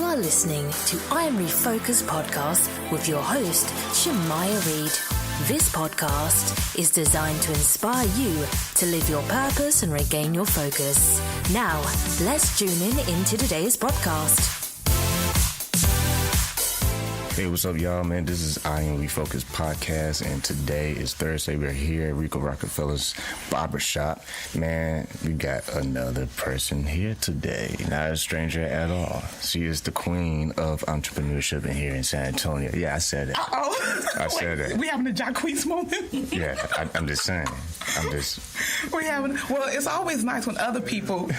are listening to I Am Refocused podcast with your host, Shemaya Reed. This podcast is designed to inspire you to live your purpose and regain your focus. Now, let's tune into today's podcast. Hey, what's up, y'all, man? This is I Am Refocused podcast, and today is Thursday. We're here at Rico Rockefeller's barbershop. Man, we got another person here today, not a stranger at all. She is the queen of entrepreneurship in here in San Antonio. Yeah, I said it. I said it. We having a Jacquees moment? Yeah, I'm just saying. Well, it's always nice when other people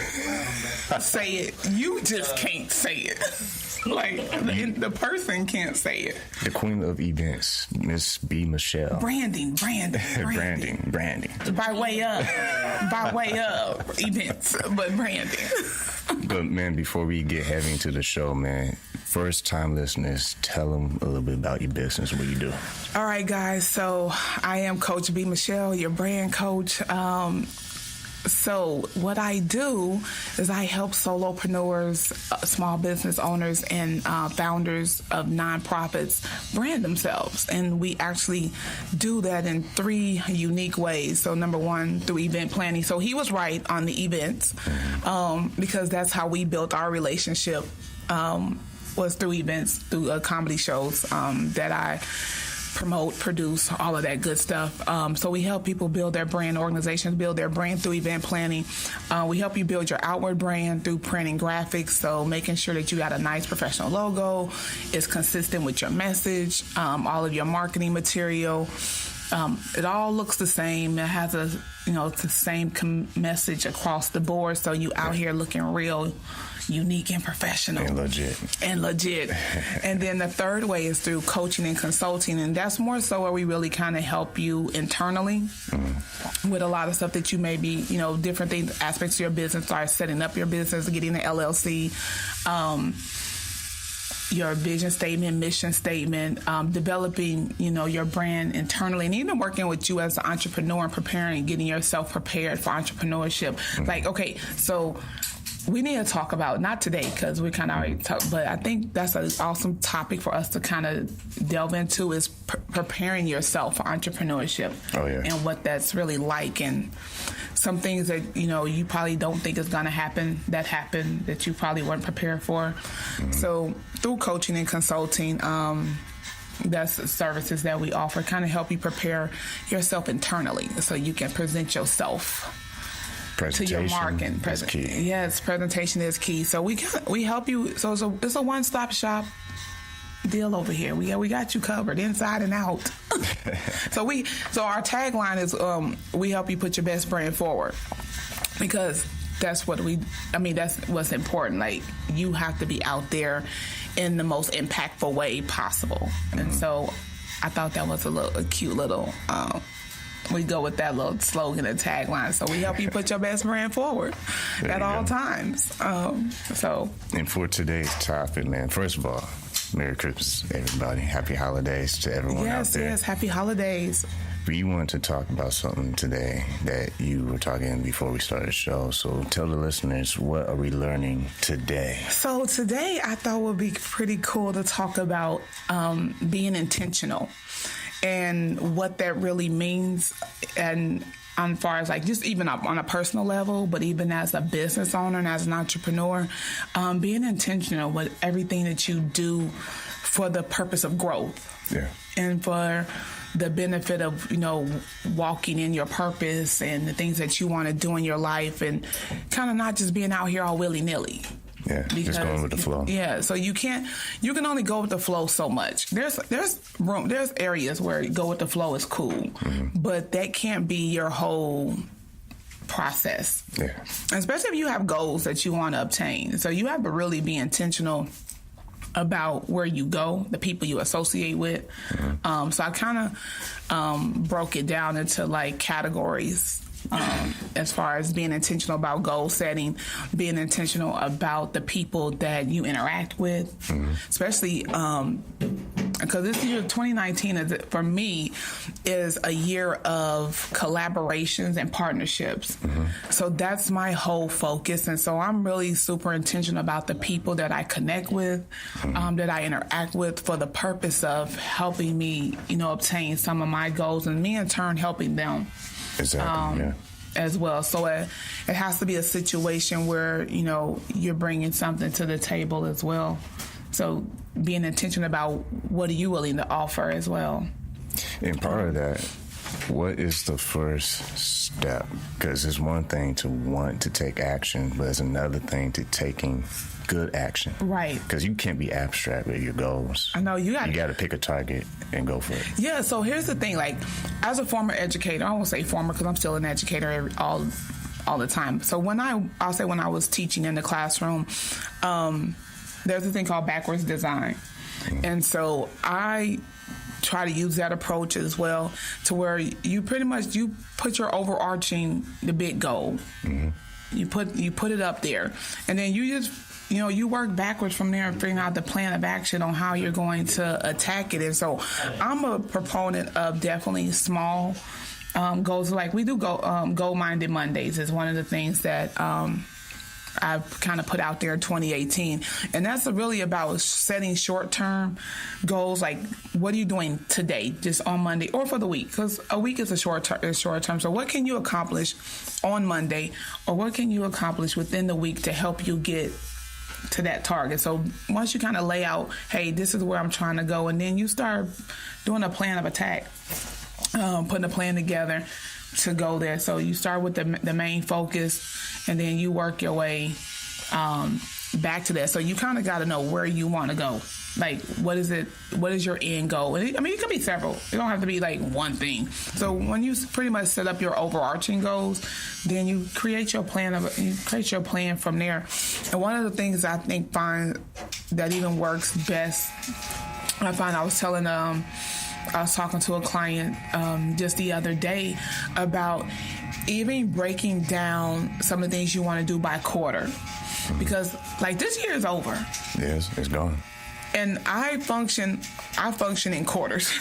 say it. You just can't say it. Like, the person can't say it. The queen of events, Miss B Michele. Branding. Branding. By way of events, but branding. But, man, before we get heavy into the show, man, first-time listeners, tell them a little bit about your business, what you do. All right, guys. So I am Coach B Michele, your brand coach. So what I do is I help solopreneurs, small business owners, and founders of nonprofits brand themselves. And we actually do that in 3 unique ways. So number 1, through event planning. So he was right on the events because that's how we built our relationship, was through events, through comedy shows that I promote, produce, all of that good stuff. So we help people build their brand, organizations build their brand through event planning. We help you build your outward brand through printing graphics, so making sure that you got a nice professional logo, is consistent with your message, all of your marketing material. It all looks the same. It has the same message across the board, so you out here looking real unique and professional. And legit. And then the third way is through coaching and consulting, and that's more so where we really kind of help you internally with a lot of stuff that you may be, different things, aspects of your business, start setting up your business, getting an LLC, your vision statement, mission statement, developing, your brand internally, and even working with you as an entrepreneur and preparing, getting yourself prepared for entrepreneurship. Like, okay, so we need to talk about, not today because we kind of already talked, but I think that's an awesome topic for us to kind of delve into, is preparing yourself for entrepreneurship. Oh, yeah. And what that's really like, and some things that, you probably don't think is going to happen that you probably weren't prepared for. So through coaching and consulting, that's the services that we offer, kind of help you prepare yourself internally so you can present yourself to your market. Yes, presentation is key. So we help you. So it's a one-stop shop deal over here. We got you covered inside and out. So our tagline is we help you put your best brand forward, because that's what's important. Like, you have to be out there in the most impactful way possible. And so I thought that was a cute little. We go with that little slogan and tagline. So we help you put your best brand forward at all times. And for today's topic, man, first of all, Merry Christmas, everybody. Happy holidays to everyone out there. Yes, happy holidays. We wanted to talk about something today that you were talking before we started the show. So tell the listeners, what are we learning today? So today I thought would be pretty cool to talk about being intentional, and what that really means, and as far as like just even on a personal level, but even as a business owner and as an entrepreneur, being intentional with everything that you do for the purpose of growth. Yeah. And for the benefit of, walking in your purpose and the things that you want to do in your life, and kind of not just being out here all willy-nilly. Yeah, just going with the flow. Yeah, so you can only go with the flow so much. There's areas where go with the flow is cool, but that can't be your whole process. Yeah. Especially if you have goals that you want to obtain. So you have to really be intentional about where you go, the people you associate with. So I kind of broke it down into like categories. As far as being intentional about goal setting, being intentional about the people that you interact with, especially because this year, 2019, for me, is a year of collaborations and partnerships. So that's my whole focus. And so I'm really super intentional about the people that I connect with, that I interact with, for the purpose of helping me, obtain some of my goals, and me in turn helping them. Exactly. As well. So it has to be a situation where, you're bringing something to the table as well. So being intentional about what are you willing to offer as well. And part of that, what is the first step? Because it's one thing to want to take action, but it's another thing to taking good action. Right. Because you can't be abstract with your goals. I know you got to pick a target and go for it. Yeah. So here's the thing. Like, as a former educator, I won't say former because I'm still an educator all the time. So I'll say when I was teaching in the classroom, there's a thing called backwards design, and so I try to use that approach as well, to where you pretty much you put your overarching the big goal. You put it up there, and then you just you work backwards from there and figuring out the plan of action on how you're going to attack it. And so I'm a proponent of definitely small goals. Like we do goal-minded Mondays is one of the things that I've kind of put out there in 2018. And that's really about setting short-term goals, like what are you doing today, just on Monday, or for the week? Because a week is a short term. So what can you accomplish on Monday, or what can you accomplish within the week to help you get to that target? So once you kind of lay out, hey, this is where I'm trying to go, and then you start doing a plan of attack, putting a plan together to go there. So you start with the main focus, and then you work your way back to that. So you kind of got to know where you want to go. Like, what is it? What is your end goal? And it can be several. It don't have to be like one thing. So when you pretty much set up your overarching goals, then you create your plan from there. And one of the things I think that even works best, I was talking to a client just the other day about even breaking down some of the things you want to do by quarter. Because, like, this year is over. Yes, it's gone. And I function in quarters.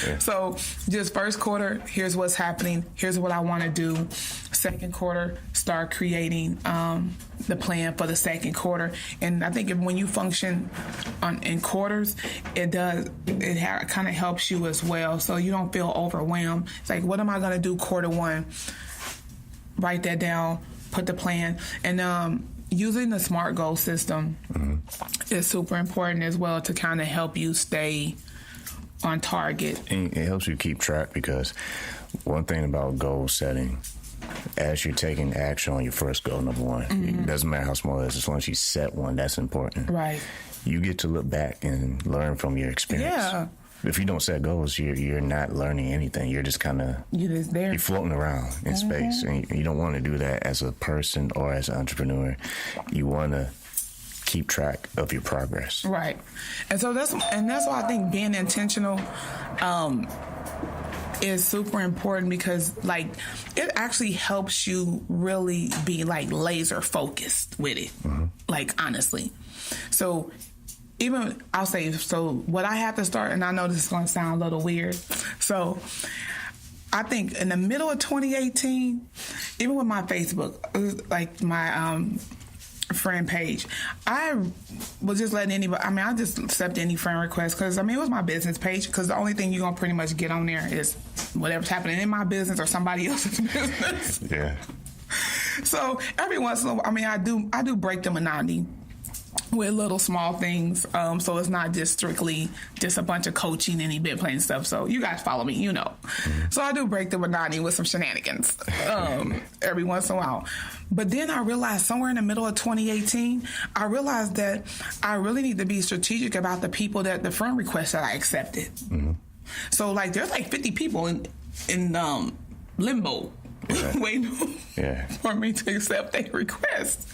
Yeah. So just first quarter, here's what's happening. Here's what I want to do. Second quarter, start creating the plan for the second quarter. And I think when you function in quarters, it kind of helps you as well. So you don't feel overwhelmed. It's like, what am I going to do quarter one? Write that down, put the plan. And using the SMART goal system is super important as well to kind of help you stay on target. And it helps you keep track, because one thing about goal setting, as you're taking action on your first goal, number one, it doesn't matter how small it is, as long as you set one, that's important. Right. You get to look back and learn from your experience. Yeah. If you don't set goals, you're not learning anything. You're just kind of you're floating around in space, and you don't want to do that as a person or as an entrepreneur. You want to keep track of your progress. Right, and so that's why I think being intentional is super important, because like it actually helps you really be like laser focused with it. Like, honestly, so. Even I'll say, so what I have to start, and I know this is going to sound a little weird. So I think in the middle of 2018, even with my Facebook, like my friend page, I was just letting anybody, I just accept any friend request, because it was my business page, because the only thing you're going to pretty much get on there is whatever's happening in my business or somebody else's business. Yeah. So every once in a while, I do break the monotony with little small things, so it's not just strictly just a bunch of coaching and event planning stuff. So you guys follow me, So I do break the monotony with some shenanigans every once in a while. But then I realized somewhere in the middle of 2018, I realized that I really need to be strategic about the people the friend requests that I accepted. So like there's like 50 people in limbo. Waiting for me to accept a request.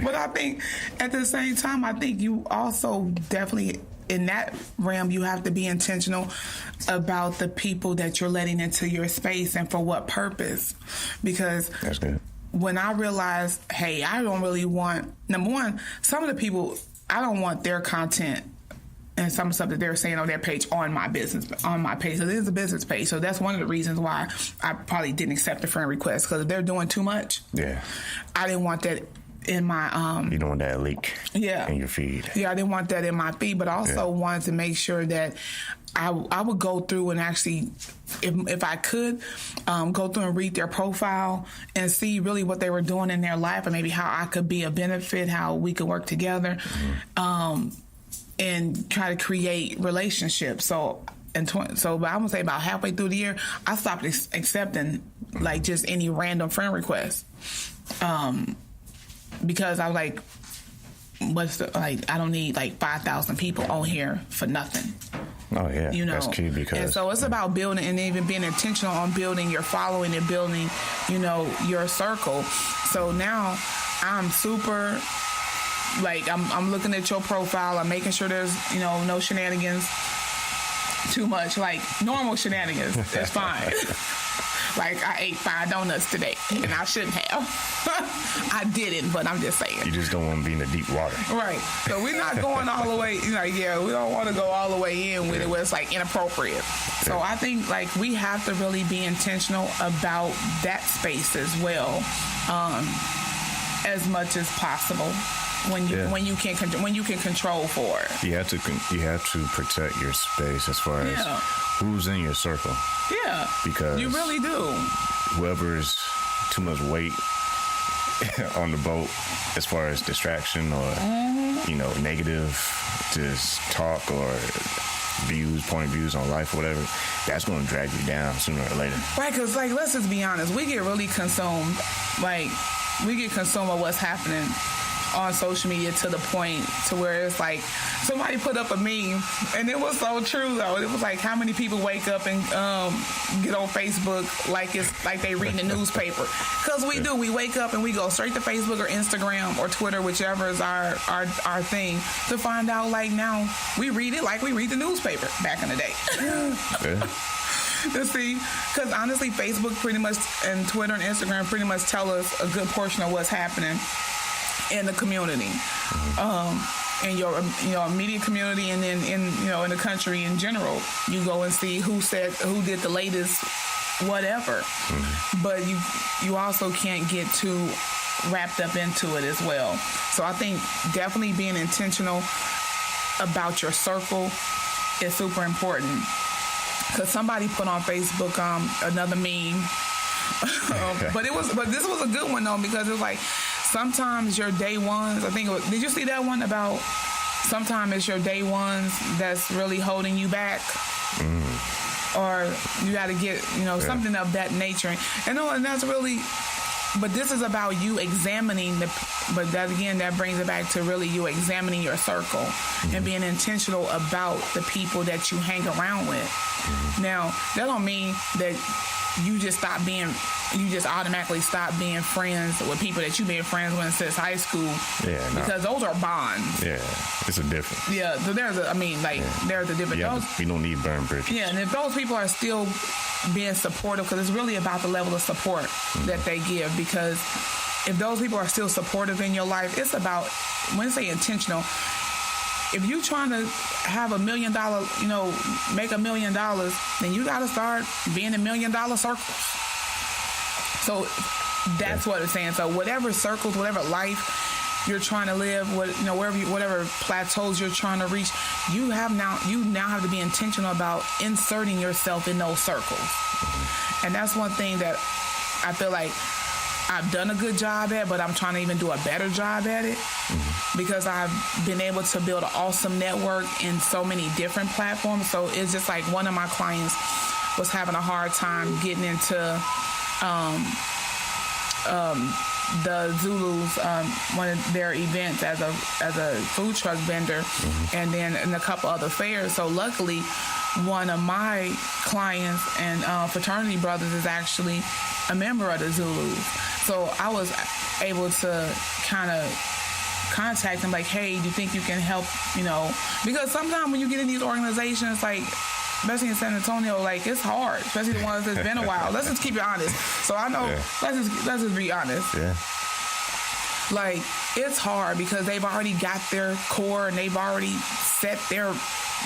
But I think at the same time, I think you also definitely, in that realm, you have to be intentional about the people that you're letting into your space and for what purpose. Because that's good. When I realized, hey, I don't really want, number one, some of the people, I don't want their content and some stuff that they're saying on their page on my page. So this is a business page. So that's one of the reasons why I probably didn't accept the friend request, because if they're doing too much, I didn't want that in my you don't want that leak in your feed. Yeah, I didn't want that in my feed, but I also wanted to make sure that I would go through and actually, if I could, go through and read their profile and see really what they were doing in their life, and maybe how I could be a benefit, how we could work together, and try to create relationships. So I'm gonna say about halfway through the year, I stopped accepting like just any random friend requests, because I was like, I don't need like 5,000 people on here for nothing. Oh yeah, that's key, because and so it's about building and even being intentional on building your following and building, your circle. So now I'm super, I'm looking at your profile. I'm making sure there's no shenanigans, too much, like normal shenanigans. That's fine. Like, I ate 5 donuts today, and I shouldn't have. I didn't, but I'm just saying. You just don't want to be in the deep water. Right. So we're not going all the way, we don't want to go all the way in with it where it's, inappropriate. So I think, we have to really be intentional about that space as well, as much as possible. When you can control for it, you have to protect your space as far as who's in your circle. Yeah, because you really do. Whoever is too much weight on the boat, as far as distraction or negative just talk or point of views on life, or whatever, that's going to drag you down sooner or later. Right? Because let's just be honest, we get really consumed. We get consumed with what's happening on social media to the point to where it's like somebody put up a meme, and it was so true though. It was like, how many people wake up and get on Facebook like it's like they reading the newspaper? Because we wake up and we go straight to Facebook or Instagram or Twitter, whichever is our thing, to find out now we read it like we read the newspaper back in the day. To see, because honestly, Facebook pretty much and Twitter and Instagram pretty much tell us a good portion of what's happening in the community, in your immediate community, and then in the country in general. You go and see who did the latest whatever, but you also can't get too wrapped up into it as well. So I think definitely being intentional about your circle is super important. Because somebody put on Facebook another meme, but this was a good one though, because it was like, sometimes your day ones, did you see that one about sometimes it's your day ones that's really holding you back? Or you got to get, something of that nature. And that's really, but this is about you examining but that brings it back to really you examining your circle and being intentional about the people that you hang around with. Now, that don't mean that you just automatically stop being friends with people that you've been friends with since high school. Because those are bonds. Yeah, it's a difference. Yeah, so there's a difference. You don't need burn bridges. Yeah, and if those people are still being supportive, because it's really about the level of support that they give, because if those people are still supportive in your life, it's about, when I say intentional, if you're trying to have $1 million, make $1 million, then you got to start being in $1 million circles. So that's what it's saying. So whatever circles, whatever life you're trying to live, whatever plateaus you're trying to reach, you now have to be intentional about inserting yourself in those circles. And that's one thing that I feel like I've done a good job at, but I'm trying to even do a better job at it, because I've been able to build an awesome network in so many different platforms. So it's just like one of my clients was having a hard time getting into the Zulus, one of their events as a food truck vendor, and then in a couple other fairs. So luckily, one of my clients and fraternity brothers is actually a member of the Zulus. So I was able to kind of contact them, like, hey, do you think you can help, because sometimes when you get in these organizations, especially in San Antonio, it's hard, especially the ones that's been a while. Let's just keep it honest. So I know, let's just be honest. Yeah. It's hard because they've already got their core and they've already set their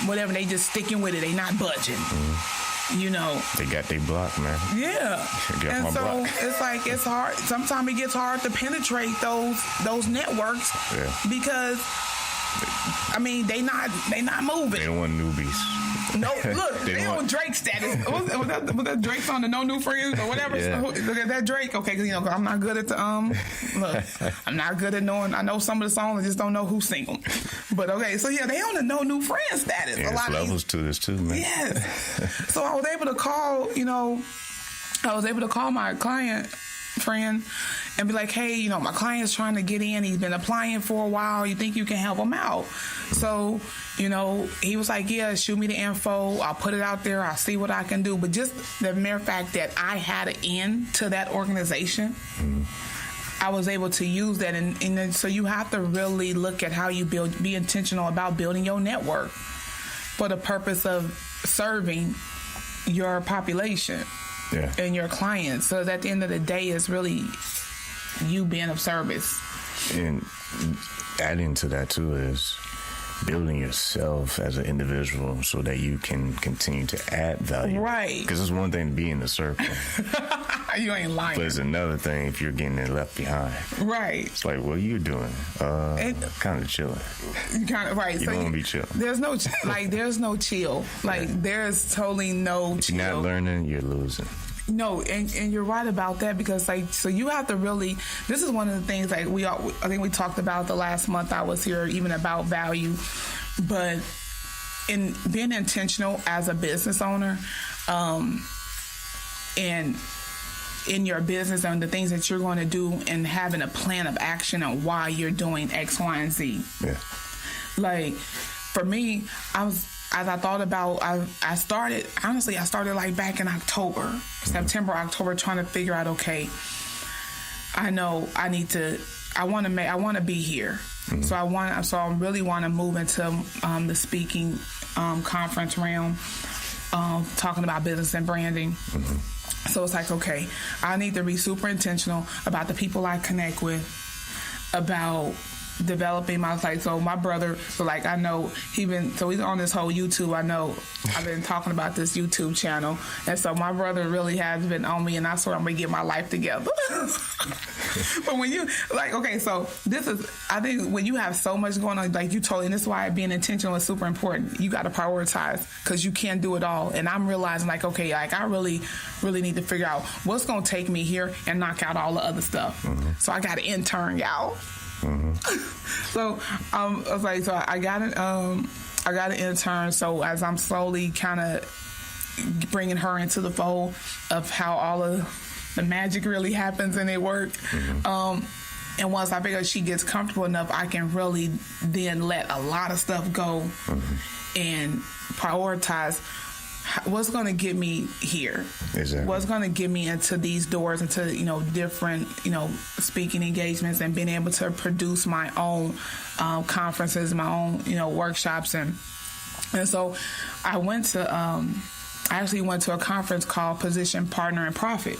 whatever. They just sticking with it. They not budging. You know, they got their block, man. Yeah, and so block. it's like it's hard. Sometimes it gets hard to penetrate those networks because I mean they not moving. They don't want newbies. No, look, they on Drake status. Was that Drake's on the No New Friends or whatever? Yeah. Look at that Drake. Okay, because you know I'm not good at the look, I'm not good at knowing. I know some of the songs, I just don't know who sing them. But okay, so yeah, they on the No New Friends status. Yeah, there's levels to this too, man. Yes. So I was able to call. You know, I was able to call my client friend and be like, hey, you know, my client's trying to get in. He's been applying for a while. You think you can help him out? So, you know, he was like, yeah, shoot me the info. I'll put it out there. I'll see what I can do. But just the mere fact that I had an in to that organization, I was able to use that. And so you have to really look at how you be intentional about building your network for the purpose of serving your population. Yeah. And your clients. So at the end of the day, it's really you being of service. And adding to that too is building yourself as an individual so that you can continue to add value. Right. Because it's one thing to be in the circle. You ain't lying. But it's another thing if you're getting left behind. Right. It's like, what are you doing? Kind of chilling. Kind of right. You so don't want to be chill. There's no there's no chill. Like there's totally no if chill. you're not learning, you're losing. No, and you're right about that because like so you have to really. This is one of the things like I think we talked about the last month I was here even about value, but in being intentional as a business owner, and in your business and the things that you're going to do and having a plan of action on why you're doing X, Y, and Z. Yeah. Like for me, as I thought about, I started like back in September, October, trying to figure out, okay, I know I want to be here. So I really want to move into the speaking conference realm, talking about business and branding. So it's like, okay, I need to be super intentional about the people I connect with, about developing my brother, so like I know he's on this whole YouTube. I know I've been talking about this YouTube channel, and so my brother really has been on me, and I swear I'm gonna get my life together. But when you so this is, I think when you have so much going on, like you told me, and this is why being intentional is super important. You got to prioritize because you can't do it all, and I'm realizing like, okay, like I really need to figure out what's gonna take me here and knock out all the other stuff. So I got to intern, y'all. So I was like, so I got an intern. So as I'm slowly kind of bringing her into the fold of how all of the magic really happens and it work. And once I figure she gets comfortable enough, I can really then let a lot of stuff go and prioritize what's going to get me here. Exactly. What's going to get me into these doors, into different speaking engagements, and being able to produce my own conferences, my own workshops, and so I went to actually went to a conference called Position, Partner, and Profit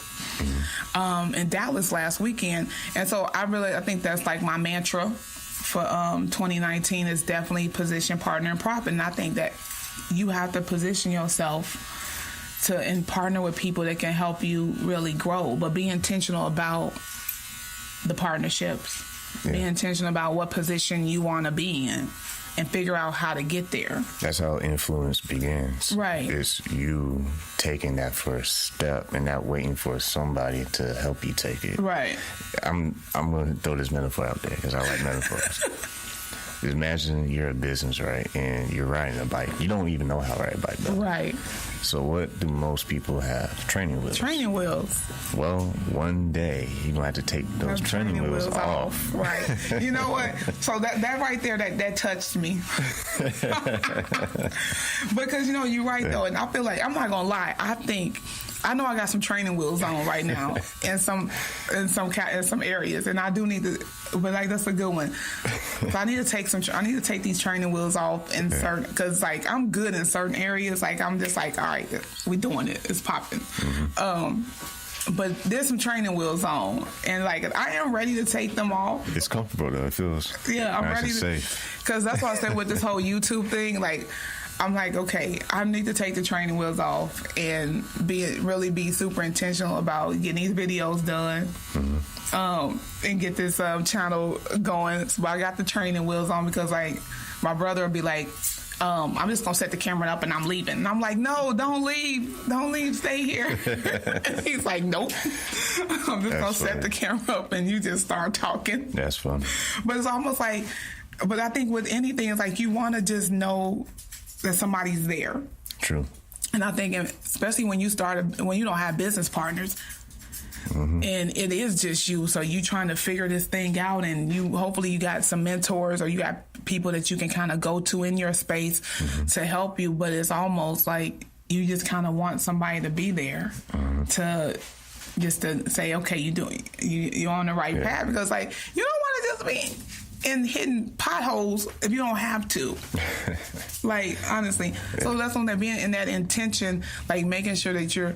in Dallas last weekend, and so I think that's like my mantra for 2019 is definitely position, partner, and profit, and I think that you have to position yourself and partner with people that can help you really grow, but be intentional about the partnerships. Yeah. Be intentional about what position you want to be in and figure out how to get there. That's how influence begins. Right. It's you taking that first step and not waiting for somebody to help you take it. Right. I'm going to throw this metaphor out there because I like metaphors. Just imagine you're a business, right, and you're riding a bike. You don't even know how to ride a bike, though. Right. So what do most people have? Training wheels. Training wheels. Well, one day you're going to have to take those training wheels off. Right. You know what? So that right there, that touched me. Because, you're right, though, and I feel like, I'm not going to lie, I know I got some training wheels on right now in some areas, and I do need to, but like that's a good one. So I need to take these training wheels off in certain, because like I'm good in certain areas. Like I'm just like, all right, we doing it, it's popping. But there's some training wheels on, and like I am ready to take them off. It's comfortable though. It feels I'm nice ready to, because that's why I said with this whole YouTube thing, like. I'm like, okay, I need to take the training wheels off and really be super intentional about getting these videos done, and get this channel going. So I got the training wheels on because like my brother would be like, I'm just gonna set the camera up and I'm leaving. And I'm like, no, don't leave, stay here. And he's like, nope. I'm just gonna set the camera up and you just start talking. That's fun. But it's almost like, but I think with anything, it's like you want to just know that somebody's there. True. And I think, especially when you don't have business partners, and it is just you, so you trying to figure this thing out, and hopefully you got some mentors or you got people that you can kind of go to in your space to help you. But it's almost like you just kind of want somebody to be there to say, okay, you're on the right path, because like you don't want to just be in hitting potholes if you don't have to. Like, honestly. So that's on that, being in that intention, like making sure that things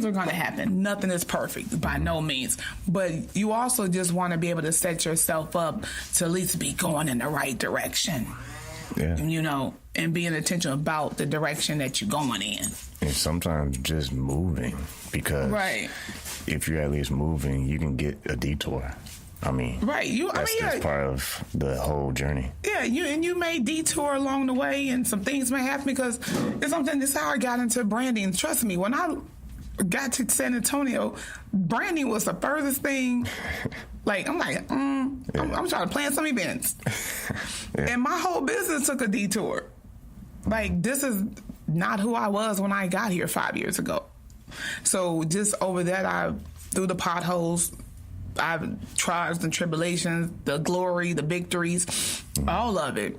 are going to happen. Nothing is perfect by no means. But you also just want to be able to set yourself up to at least be going in the right direction. Yeah. And being intentional about the direction that you're going in. And sometimes just moving, because if you're at least moving, you can get a detour. That's part of the whole journey. Yeah, you may detour along the way, and some things may happen because it's something. This is how I got into branding. Trust me, when I got to San Antonio, branding was the furthest thing. Like, I'm like, I'm trying to plan some events, and my whole business took a detour. Like, this is not who I was when I got here 5 years ago. So just over that, through the potholes, trials and tribulations, the glory, the victories, all of it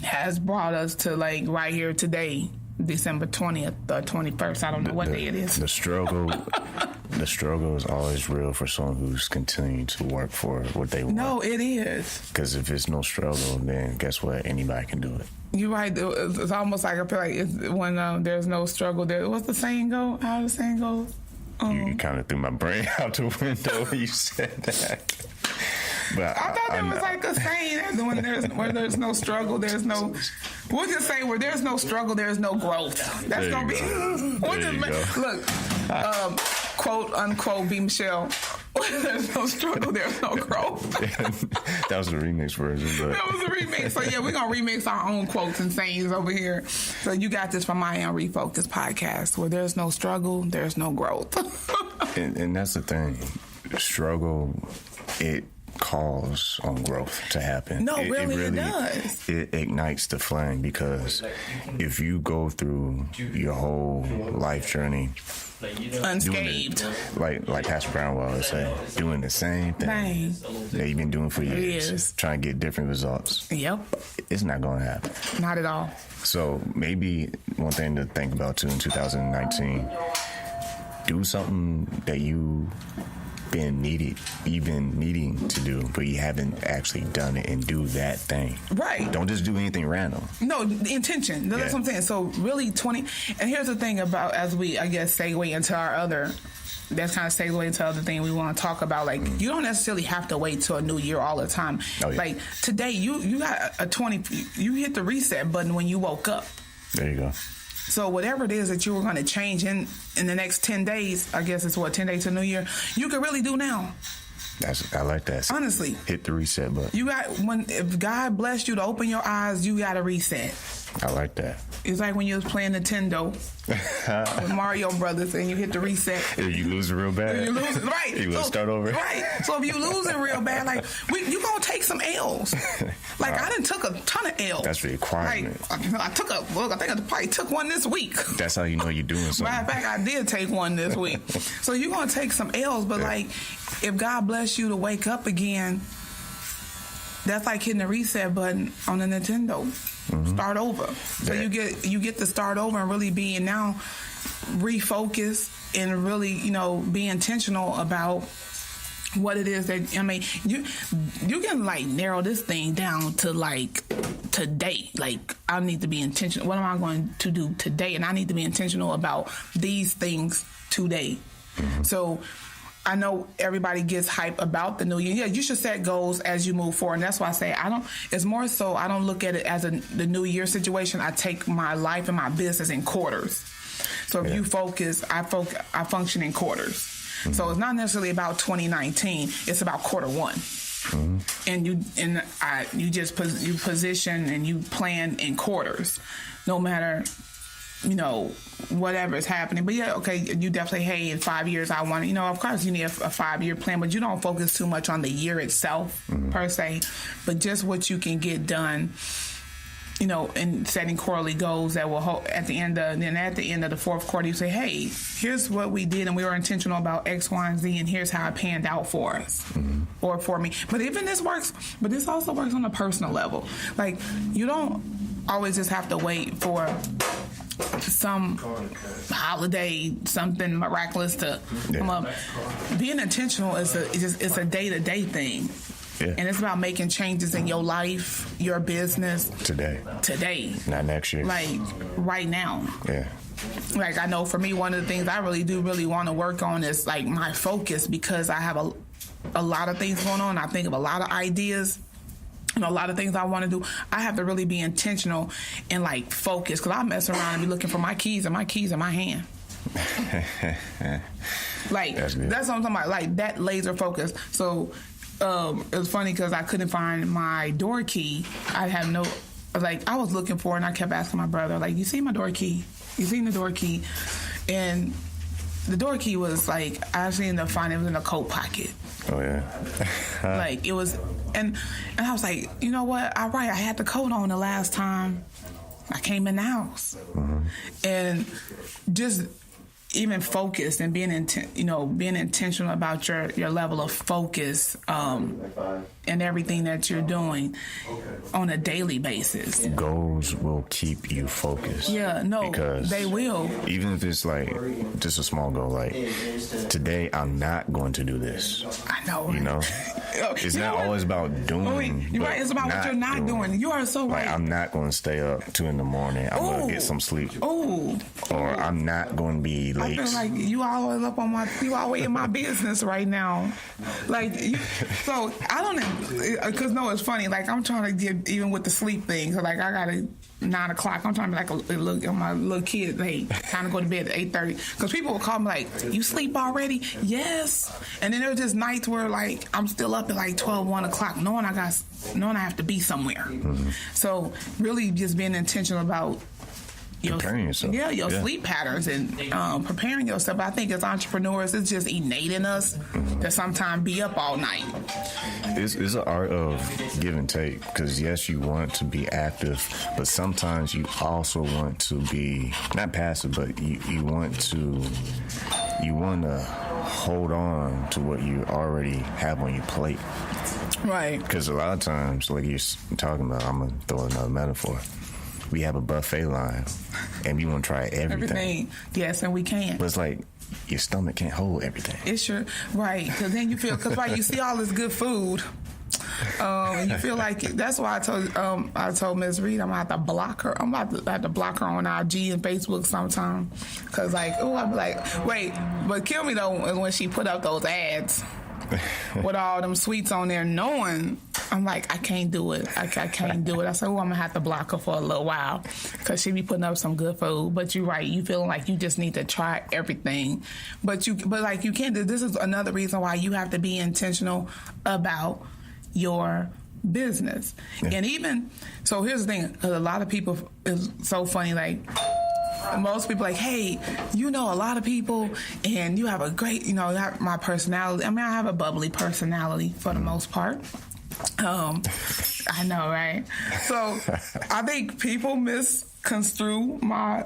has brought us to like right here today, December 20th or 21st. I don't know what day it is. The struggle is always real for someone who's continuing to work for what they want. No, it is. Because if it's no struggle, then guess what? Anybody can do it. You're right. It's almost like I feel like when there's no struggle, what's the saying go? How the saying goes? You kind of threw my brain out the window when you said that. But I thought there was like a saying that where there's no struggle, there's no. We'll just say where there's no struggle, there's no growth. That's gonna be. Look, quote unquote, B Michele. There's no struggle, there's no growth. That was the remix version. But. That was the remix. So yeah, we're gonna remix our own quotes and sayings over here. So you got this from I Am Refocused podcast, where there's no struggle, there's no growth. and that's the thing. Struggle, it calls on growth to happen. No, it does. It ignites the flame, because if you go through your whole life journey unscathed, like Pastor Brown would say, doing the same thing that you've been doing for years, trying to get different results. Yep. It's not going to happen. Not at all. So maybe one thing to think about too in 2019, do something that you've been needing to do, but you haven't actually done it, and do that thing. Right. Don't just do anything random. No, the intention. That's what I'm saying. So really and here's the thing about, as we, I guess, segue into our other, that's kind of segue into other thing we want to talk about. Like, you don't necessarily have to wait till a new year all the time. Oh, yeah. Like today, you got you hit the reset button when you woke up. There you go. So whatever it is that you were going to change in the next 10 days, I guess it's 10 days to New Year, you can really do now. I like that. Honestly. Hit the reset button. If God blessed you to open your eyes, you got to reset. I like that. It's like when you was playing Nintendo with Mario Brothers and you hit the reset. If you lose it real bad. You lose it, right. You will start over. Right. So if you lose it real bad, like, you going to take some L's. Like, I done took a ton of L's. That's a requirement. Like, I think I probably took one this week. That's how you know you're doing something. Matter of fact, I did take one this week. So you're going to take some L's, but like, if God bless you to wake up again, that's like hitting the reset button on the Nintendo. Mm-hmm. Start over. So you get to start over and really be, and now refocus and really, be intentional about what it is that, you can like narrow this thing down to like today. Like, I need to be intentional. What am I going to do today? And I need to be intentional about these things today. Mm-hmm. So I know everybody gets hype about the new year. Yeah, you should set goals as you move forward. And that's why I say it's more so I don't look at it as the new year situation. I take my life and my business in quarters. So if you focus, I function in quarters. Mm-hmm. So it's not necessarily about 2019. It's about quarter one. Mm-hmm. And you position and you plan in quarters, no matter, whatever is happening. But yeah, okay, you definitely, hey, in 5 years I want to, of course you need a 5-year plan, but you don't focus too much on the year itself per se, but just what you can get done, and setting quarterly goals that will at the end of the fourth quarter, you say, hey, here's what we did and we were intentional about X, Y, and Z, and here's how it panned out for us or for me. But even this works, but this also works on a personal level. Like, you don't always just have to wait for some holiday, something miraculous to come up. Being intentional is a day-to-day thing. Yeah. And it's about making changes in your life, your business. Today. Not next year. Like, right now. Yeah. Like, I know for me, one of the things I really want to work on is, like, my focus, because I have a lot of things going on. I think of a lot of ideas. A lot of things I want to do. I have to really be intentional and, like, focus, because I mess around and be looking for my keys in my hand. Like, that's what I'm talking about. Like, that laser focus. So it was funny because I couldn't find my door key. I was looking for it, and I kept asking my brother, like, you see my door key? You seen the door key? And the door key was, like, I actually ended up finding it was in a coat pocket. Oh, yeah. Like, it was, and I was like, you know what? All right, I had the coat on the last time I came in the house. Mm-hmm. And just even focused and being intentional about your level of focus and everything that you're doing on a daily basis. Goals will keep you focused. Yeah, no, because they will. Even if it's like just a small goal, like today I'm not going to do this. I know. It's not always about doing. You're right. It's about what you're not doing. You are so right. Like, I'm not going to stay up 2 a.m. I'm going to get some sleep. Or I'm not going to be late. I feel like you always you always in my business right now. Like, so I don't, because it's funny. Like, I'm trying to get even with the sleep thing. So, like, I got to 9 o'clock. I'm trying to be like look at my little kid. Hey, time to go to bed at 8:30. Because people will call me like, you sleep already? Yes. And then there were just nights where, like, I'm still up at like 12, 1 o'clock, knowing I have to be somewhere. Mm-hmm. So really just being intentional about preparing yourself. Your sleep patterns and preparing yourself. I think as entrepreneurs, it's just innate in us to sometimes be up all night. It's an art of give and take, because yes, you want to be active, but sometimes you also want to be not passive, but you want to hold on to what you already have on your plate. Right. Because a lot of times, like you're talking about, I'm going to throw another metaphor. We have a buffet line, and we want to try everything. Yes, and we can. But it's like your stomach can't hold everything. It's sure right, because then you feel you see all this good food, and you feel like that's why I told Ms. Reed I'm gonna have to block her. I'm about to have to block her on IG and Facebook sometime, because I'll be like, wait, but kill me though when she put up those ads. With all them sweets on there, knowing, I'm like, I can't do it. I can't do it. I said, I'm going to have to block her for a little while, because she be putting up some good food. But you're right. You feeling like you just need to try everything. But you can't. This is another reason why you have to be intentional about your business. Yeah. And even, so here's the thing. A lot of people, it's so funny, like, most people like, hey, a lot of people, and you have a great, you have my personality. I mean, I have a bubbly personality for the most part. I know, right? So I think people misconstrue my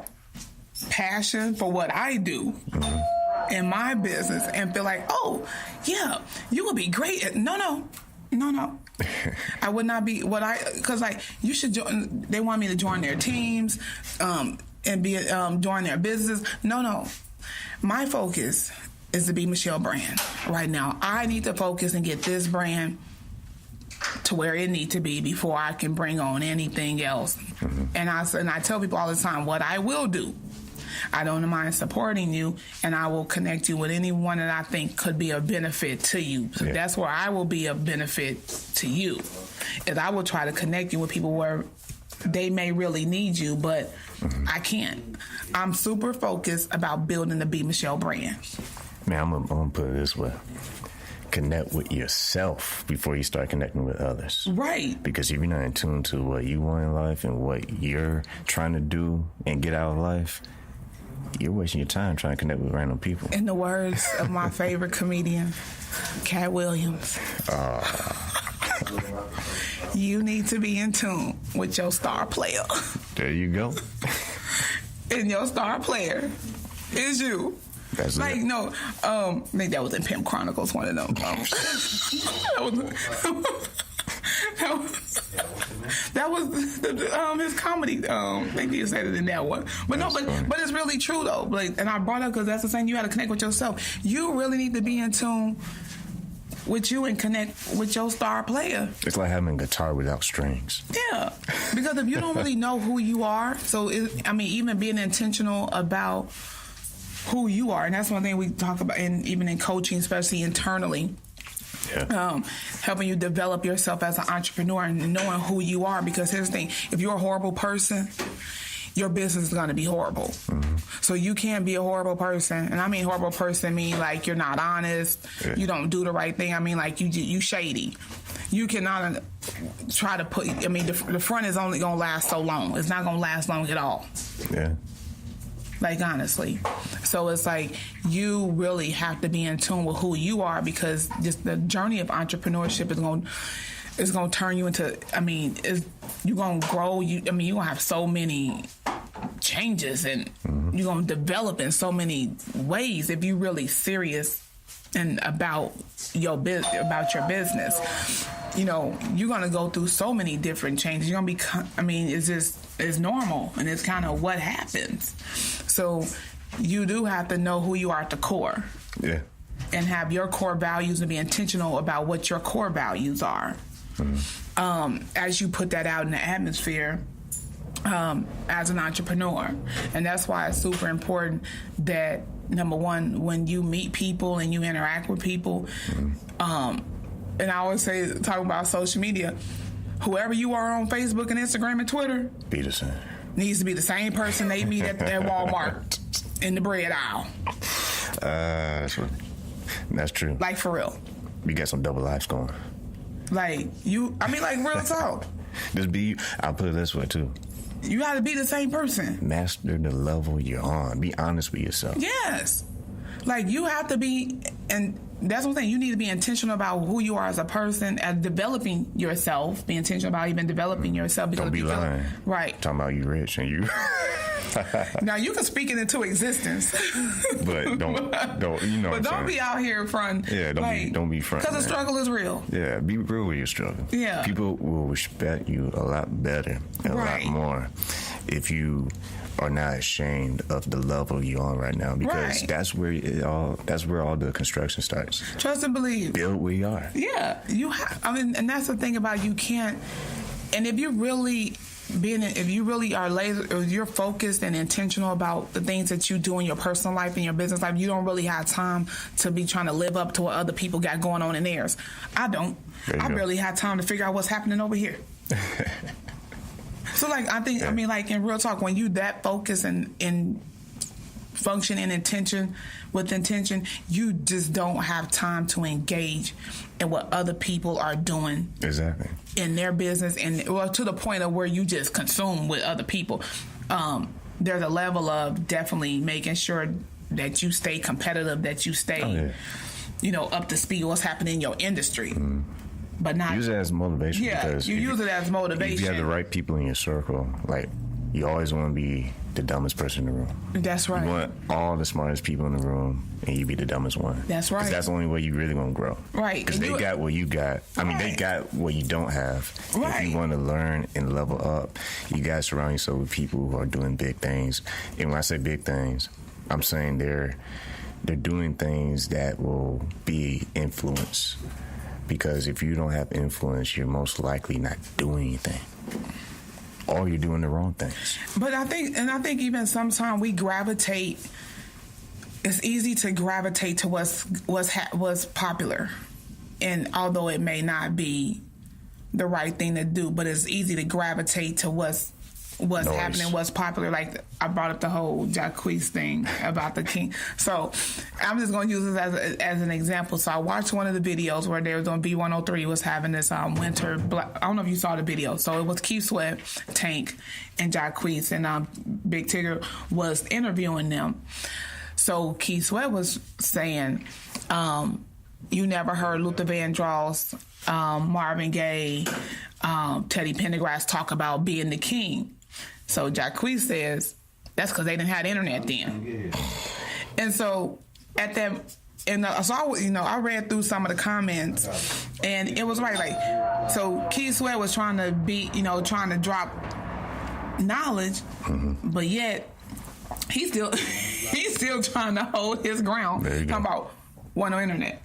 passion for what I do in my business and feel like, oh, yeah, you would be great at, no. I would not be because you should join, they want me to join their teams, and be join their business. No. My focus is the B Michele brand right now. I need to focus and get this brand to where it needs to be before I can bring on anything else. Mm-hmm. And I tell people all the time what I will do. I don't mind supporting you, and I will connect you with anyone that I think could be a benefit to you. So that's where I will be a benefit to you. Is I will try to connect you with people where they may really need you, but I can't. I'm super focused about building the B Michele brand. Man, I'm gonna put it this way. Connect with yourself before you start connecting with others. Right. Because if you're not in tune to what you want in life and what you're trying to do and get out of life, you're wasting your time trying to connect with random people. In the words of my favorite comedian, Cat Williams, you need to be in tune with your star player. There you go. And your star player is you. That's like, it. No, I think that was in Pimp Chronicles, one of them. That was his comedy. I think he said it in that one. But but it's really true though. Like, and I brought up because that's the thing. You got to connect with yourself. You really need to be in tune with you and connect with your star player. It's like having a guitar without strings. Yeah, because if you don't really know who you are, even being intentional about who you are, and that's one thing we talk about, and even in coaching, especially internally. Yeah. Helping you develop yourself as an entrepreneur and knowing who you are. Because here's the thing: if you're a horrible person, your business is going to be horrible. Mm-hmm. So you can't be a horrible person, and I mean horrible person mean like you're not honest, you don't do the right thing. I mean like you shady. You cannot try to put. I mean the front is only going to last so long. It's not going to last long at all. Yeah. Like, honestly. So it's like you really have to be in tune with who you are, because just the journey of entrepreneurship is going to turn you into, you're going to grow. You're going to have so many changes, and you're going to develop in so many ways if you're really serious and about your business. You're going to go through so many different changes. You're going to be, it's normal, and it's kind of what happens. So you do have to know who you are at the core. Yeah. And have your core values and be intentional about what your core values are. Mm-hmm. As you put that out in the atmosphere as an entrepreneur. And that's why it's super important that, number one, when you meet people and you interact with people, and I always say, talking about social media, whoever you are on Facebook and Instagram and Twitter, be the same. Needs to be the same person they meet at Walmart in the bread aisle. That's true. Like, for real. You got some double lives going. Like, real talk. I'll put it this way, too. You got to be the same person. Master the level you're on. Be honest with yourself. Yes. Like, you have to be, and that's one thing, you need to be intentional about who you are as a person, at developing yourself. Be intentional about even developing yourself. Don't be lying. Right. Talking about you rich and you. Now, you can speak it into existence. But don't be out here front. Yeah, don't be front. Because the struggle is real. Yeah, be real with your struggle. Yeah. People will respect you a lot better and a lot more if you are not ashamed of the level you're on right now, because that's where all the construction starts. Trust and believe. Build where you are. Yeah, you have. And that's the thing about, you can't. And if you really are laser, or you're focused and intentional about the things that you do in your personal life and your business life, you don't really have time to be trying to live up to what other people got going on in theirs. I don't. I barely have time to figure out what's happening over here. So, like, I think, in real talk, when you that focus and function in with intention, you just don't have time to engage in what other people are doing. Exactly. In their business, and to the point of where you just consume with other people. There's a level of definitely making sure that you stay competitive, that you stay, up to speed with what's happening in your industry. Mm. But not use it as motivation. Yeah, because you use it as motivation. If you have the right people in your circle, like, you always want to be the dumbest person in the room. That's right. You want all the smartest people in the room, and you be the dumbest one. That's right. Because that's the only way you really going to grow. Right. Because they got what you got. They got what you don't have. Right. If you want to learn and level up, you got to surround yourself with people who are doing big things. And when I say big things, I'm saying they're doing things that will be influence. Because if you don't have influence, you're most likely not doing anything. or you're doing the wrong things. But I think even sometimes we gravitate. It's easy to gravitate to what's popular, and although it may not be the right thing to do, but it's easy to gravitate to what's happening, what's popular. Like I brought up the whole Jacquees thing about the king. So I'm just going to use this as an example. So I watched one of the videos where they was on B103 was having this winter. I don't know if you saw the video. So it was Keith Sweat, Tank, and Jacquees, and Big Tigger was interviewing them. So Keith Sweat was saying, you never heard Luther Vandross, Marvin Gaye, Teddy Pendergrass talk about being the king. So Jacquees says, that's because they didn't have the internet then. And so at that, I read through some of the comments, and it was right. Like, so Keith Sweat was trying to drop knowledge, but yet he's still trying to hold his ground. Talking about no internet.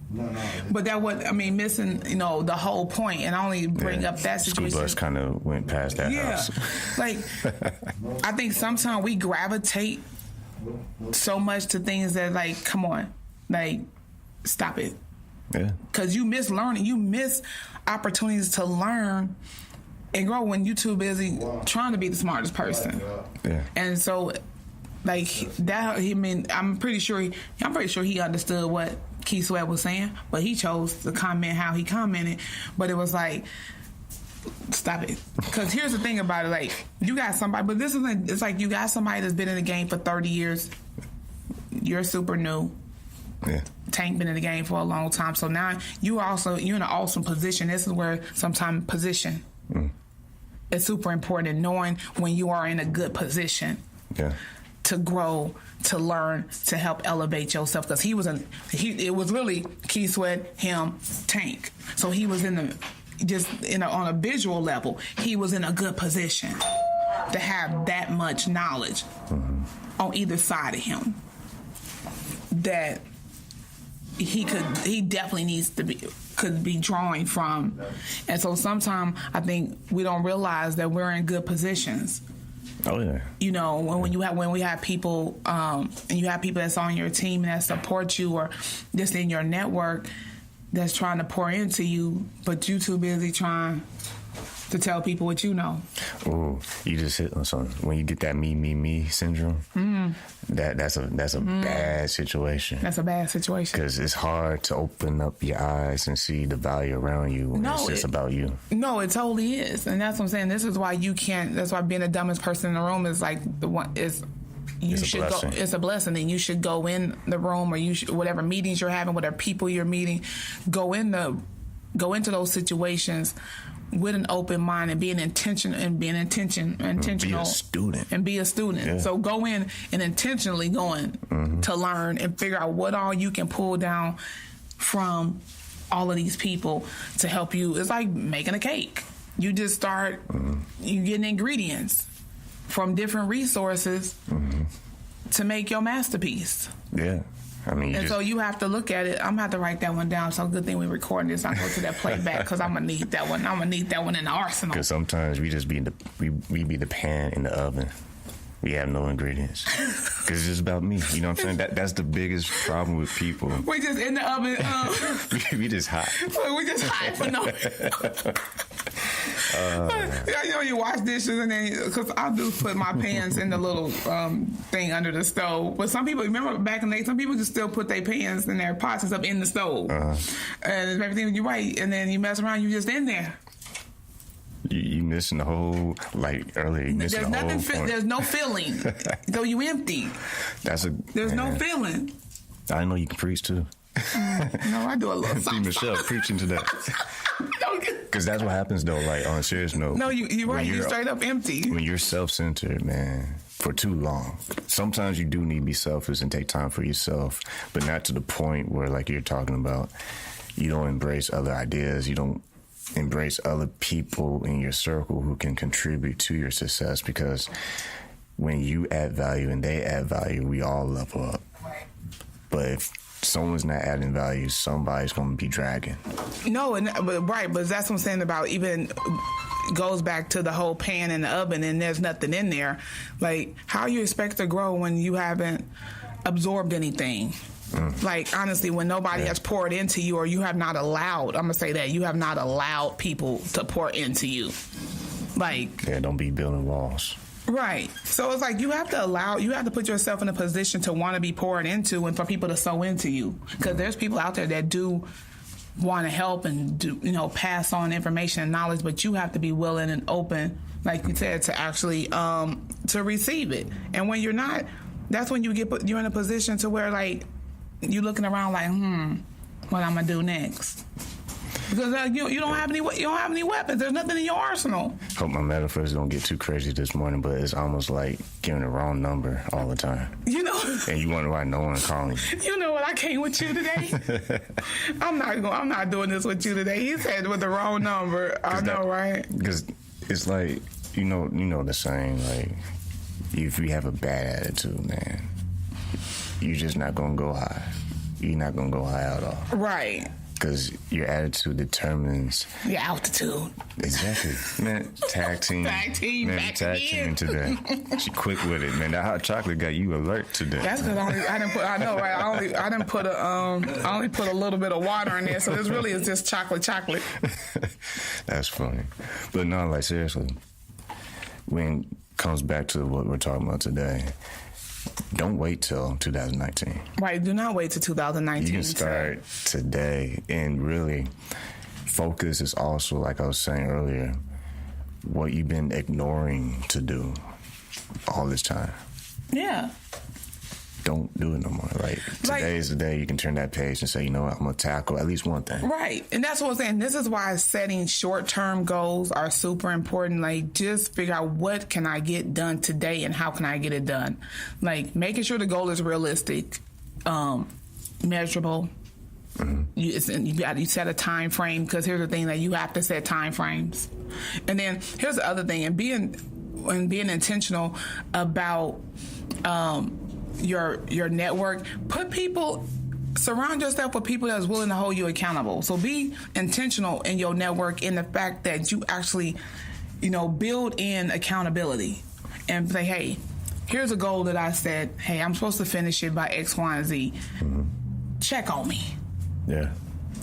No. But that missing, the whole point, and I only bring up that situation. School bus kind of went past that house. Like, I think sometimes we gravitate so much to things that, like, come on, like, stop it. Yeah. Because you miss learning, you miss opportunities to learn and grow when you're too busy trying to be the smartest person. Yeah. And so, like that, I'm pretty sure he understood what Keith Sweat was saying, but he chose to comment how he commented. But it was like, stop it. Because here's the thing about it, like, you got somebody, but it's like you got somebody that's been in the game for 30 years. You're super new. Yeah. Tank been in the game for a long time. So now you're in an awesome position. This is where sometimes position is super important, and knowing when you are in a good position. Yeah. To grow, to learn, to help elevate yourself. Because it was really Keith Sweat, him, Tank. So he was on a visual level, he was in a good position to have that much knowledge on either side of him that he definitely could be drawing from. And so sometimes I think we don't realize that we're in good positions. Oh yeah. When we have people, and you have people that's on your team that support you, or just in your network that's trying to pour into you, but you too busy trying to tell people what you know. Oh, you just hit on something. When you get that me syndrome, that's a bad situation. That's a bad situation. Because it's hard to open up your eyes and see the value around you when it's just about you. No, it totally is. And that's what I'm saying. This is why that's why being the dumbest person in the room is like it's a blessing, and you should go in the room, or whatever meetings you're having, whatever people you're meeting, go into those situations with an open mind and being intentional. Be a student. Yeah. So go in and intentionally going to learn and figure out what all you can pull down from all of these people to help you. It's like making a cake. You just start, you getting ingredients from different resources to make your masterpiece. Yeah. So you have to look at it. I'm going to have to write that one down. So good thing we're recording this. I'll go to that playback because I'm going to need that one. I'm going to need that one in the arsenal. Because sometimes we just be the pan in the oven. We have no ingredients. Because it's just about me. You know what I'm saying? That's the biggest problem with people. We just in the oven. We just hot. We just hot for no. You wash dishes, and then because I do put my pans in the little thing under the stove. But some people, remember back in the day, some people just still put their pans and their pots and stuff in the stove, and everything. You're right, and then you mess around, you just in there. You missing the whole, like earlier. You missing the whole point. There's no filling, so you empty. There's no filling. I didn't know you can preach too. No, I do a little. B Michele preaching to that. Because that's what happens though. Like on a serious note. No, you're right. You're straight up empty. When you're self-centered, man, for too long. Sometimes you do need to be selfish and take time for yourself, but not to the point where, like you're talking about, you don't embrace other ideas. You don't embrace other people in your circle who can contribute to your success, because when you add value and they add value, we all level up. But if someone's not adding value, somebody's going to be dragging. No, but that's what I'm saying about even goes back to the whole pan in the oven and there's nothing in there. Like, how you expect to grow when you haven't absorbed anything? Like, honestly, when nobody has poured into you, or you have not allowed, I'm going to say that, you have not allowed people to pour into you. Like, yeah, don't be building walls. Right. So it's like you have to put yourself in a position to want to be poured into and for people to sow into you. Because there's people out there that do want to help and do, pass on information and knowledge, but you have to be willing and open, like you said, to actually to receive it. And when you're not, that's when you're in a position to where, like, you're looking around like, what I'm gonna do next? Because you don't have any weapons. There's nothing in your arsenal. Hope my metaphors don't get too crazy this morning, but it's almost like giving the wrong number all the time. And you wonder why no one calling you. You know what? I came with you today. I'm not doing this with you today. He said with the wrong number. I know, right? Because it's like you know the saying, like, if you have a bad attitude, man, you're just not gonna go high. You're not gonna go high at all. Right. Because your attitude determines your altitude. Exactly, man. Tag team, man. Tag team today. She quick with it, man. That hot chocolate got you alert today. That's because I didn't put. I know, right? I didn't put I only put a little bit of water in there, so this really is just chocolate. That's funny, but no, like, seriously, when it comes back to what we're talking about today, don't wait till 2019. Right, do not wait till 2019. You can start today, and really, focus is also, like I was saying earlier, what you've been ignoring to do all this time. Yeah. Don't do it no more. Like, today is the day you can turn that page and say, you know what, I'm going to tackle at least one thing. Right. And that's what I'm saying. This is why setting short-term goals are super important. Like, just figure out what can I get done today and how can I get it done. Like, making sure the goal is realistic, measurable. Mm-hmm. You set a time frame, because here's the thing, that you have to set time frames. And then here's the other thing, and being intentional about your network. Surround yourself with people that's willing to hold you accountable. So be intentional in your network, in the fact that you actually, build in accountability and say, hey, here's a goal that I set. Hey, I'm supposed to finish it by X, Y, and Z. Mm-hmm. Check on me. Yeah.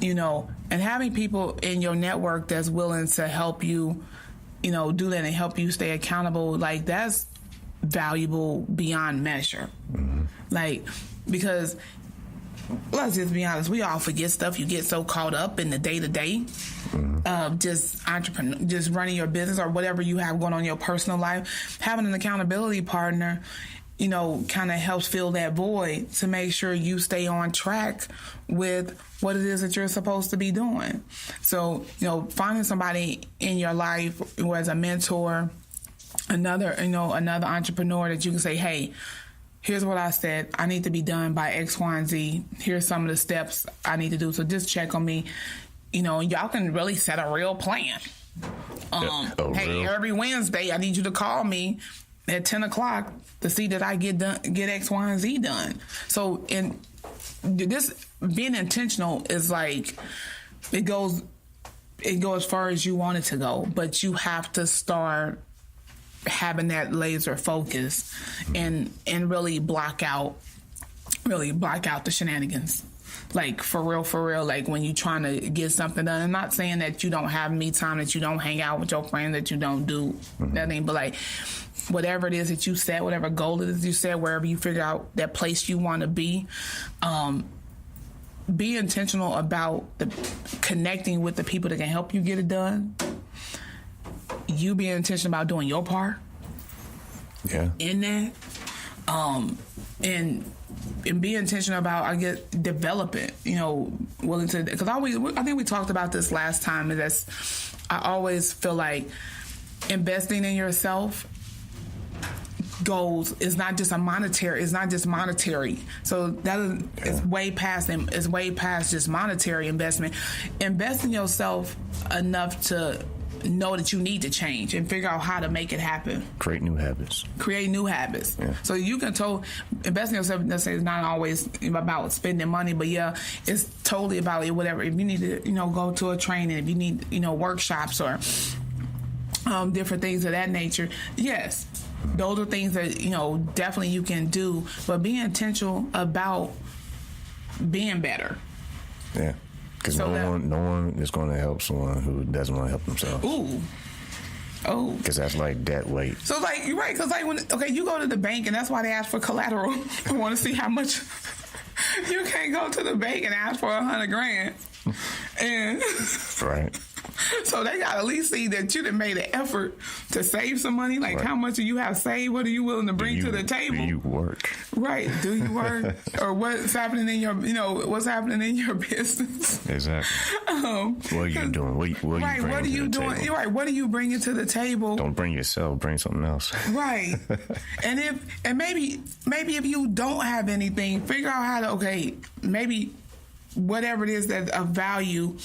And having people in your network that's willing to help you, do that and help you stay accountable, like, that's valuable beyond measure. Mm-hmm. Like, because let's just be honest, we all forget stuff. You get so caught up in the day-to-day of just running your business or whatever you have going on in your personal life. Having an accountability partner, kind of helps fill that void to make sure you stay on track with what it is that you're supposed to be doing. So, finding somebody in your life who has a mentor, another entrepreneur that you can say, hey, here's what I said. I need to be done by X, Y, and Z. Here's some of the steps I need to do. So just check on me. Y'all can really set a real plan. Every Wednesday, I need you to call me at 10 o'clock to see that I get X, Y, and Z done. So this being intentional is like, it goes as far as you want it to go, but you have to start having that laser focus and really block out the shenanigans. Like, for real, like, when you're trying to get something done. I'm not saying that you don't have me time, that you don't hang out with your friends, that you don't do nothing, but, like, whatever it is that you set, whatever goal it is you set, wherever you figure out that place you want to be intentional about connecting with the people that can help you get it done. You being intentional about doing your part in that, and be intentional about, developing, willing to, because I think we talked about this last time, and I always feel like investing in yourself goals is not just monetary. So that is way past just monetary investment. Invest in yourself enough to know that you need to change and figure out how to make it happen. Create new habits. Yeah. So you can investing in yourself necessarily is not always about spending money, but it's totally about whatever. If you need to, go to a training, if you need, workshops or different things of that nature. Yes, those are things that, you know, definitely you can do, but be intentional about being better. Yeah, because no one is going to help someone who doesn't want to help themselves. Ooh. Oh, because that's like debt weight. So like you're right, because like when you go to the bank, and that's why they ask for collateral. I want to see how much. You can't go to the bank and ask for $100,000, and right. So they got to at least see that you done made an effort to save some money. Like, right. How much do you have saved? What are you willing to bring to the table? Do you work? Right. Do you work? Or what's happening in your, what's happening in your business? Exactly. What are you doing? What are you doing? You're right. What are you bringing to the table? Don't bring yourself. Bring something else. Right. and maybe if you don't have anything, figure out how to, maybe whatever it is that of value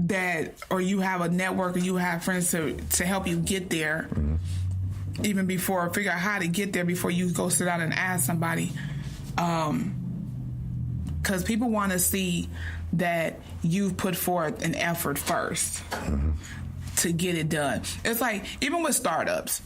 that, or you have a network or you have friends to help you get there, even before, figure out how to get there before you go sit down and ask somebody. Because people want to see that you've put forth an effort first to get it done. It's like, even with startups.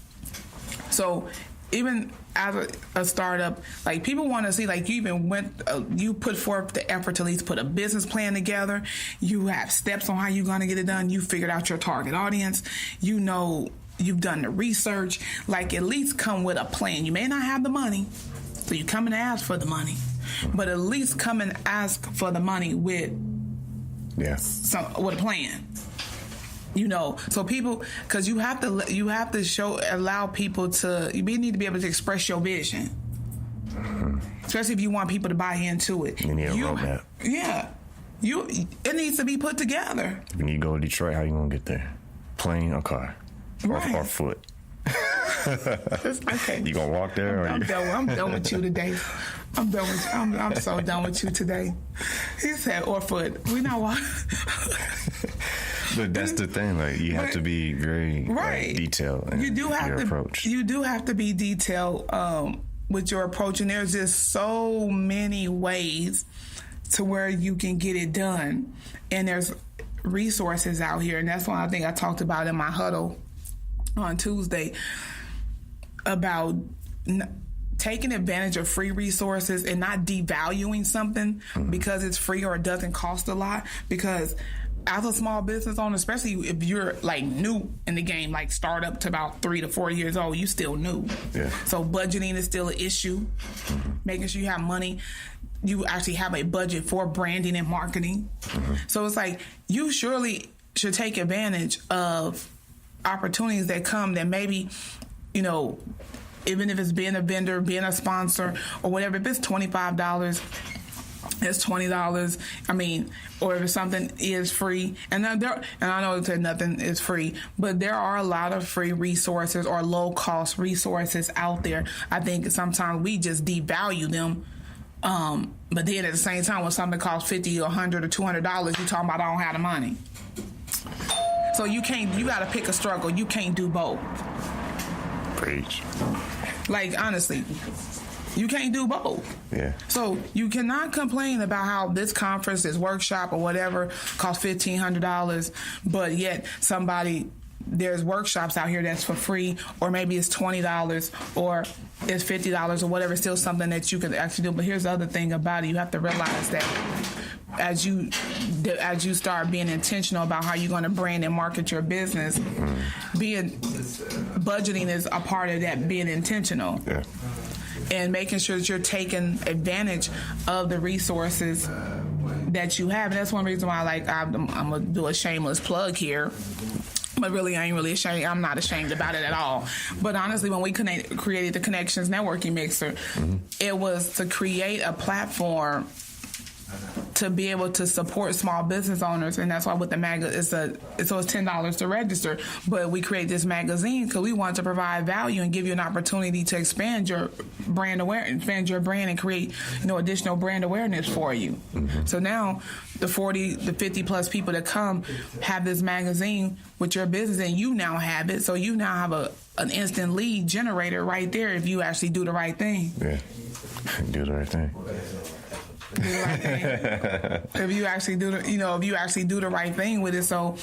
So even as a startup, like, people want to see, like, you even you put forth the effort to at least put a business plan together. You have steps on how you're going to get it done. You figured out your target audience. You know, you've done the research. Like, at least come with a plan. You may not have the money, so you come and ask for the money, but at least come and ask for the money with a plan. So people, because you have to allow people to, you need to be able to express your vision, especially if you want people to buy into it. You need a roadmap. Yeah, it needs to be put together. When you go to Detroit, how you gonna get there? Plane or car? Right. Or foot? Okay. You gonna walk there? I'm done with you today. I'm done with you. I'm so done with you today. He said, or foot. We not walking. But that's the thing. Like, you have to be very detailed in your approach. You do have to be detailed with your approach, and there's just so many ways to where you can get it done. And there's resources out here, and that's one I think I talked about in my huddle on Tuesday about taking advantage of free resources and not devaluing something because it's free or it doesn't cost a lot. Because as a small business owner, especially if you're like new in the game, like startup to about 3 to 4 years old, you still new. Yeah. So budgeting is still an issue. Making sure you have money. You actually have a budget for branding and marketing. So it's like, you surely should take advantage of opportunities that come that maybe, even if it's being a vendor, being a sponsor, or whatever, if it's $25, it's $20. I mean, or if something is free, and I know that nothing is free, but there are a lot of free resources or low cost resources out there. I think sometimes we just devalue them. But then at the same time, when something costs $50 or $100 or $200, you talking about I don't have the money. So you got to pick a struggle. You can't do both. Preach. Like, honestly, you can't do both. Yeah. So you cannot complain about how this conference, this workshop or whatever costs $1,500, but yet there's workshops out here that's for free, or maybe it's $20 or it's $50 or whatever. It's still something that you can actually do. But here's the other thing about it. You have to realize that as you start being intentional about how you're going to brand and market your business, budgeting is a part of that, being intentional. Yeah. And making sure that you're taking advantage of the resources that you have. And that's one reason why I'm going to do a shameless plug here. But really, I ain't really ashamed. I'm not ashamed about it at all. But honestly, when we created the Connections Networking Mixer, it was to create a platform to be able to support small business owners. And that's why with the it's $10 to register. But we create this magazine because we want to provide value and give you an opportunity to expand your brand awareness, expand your brand, and create additional brand awareness for you. So now the 50 plus people that come have this magazine with your business, and you now have it. So you now have an instant lead generator right there if you actually do the right thing. Yeah, do the right thing. Do the right thing. If you actually do the right thing with it. So,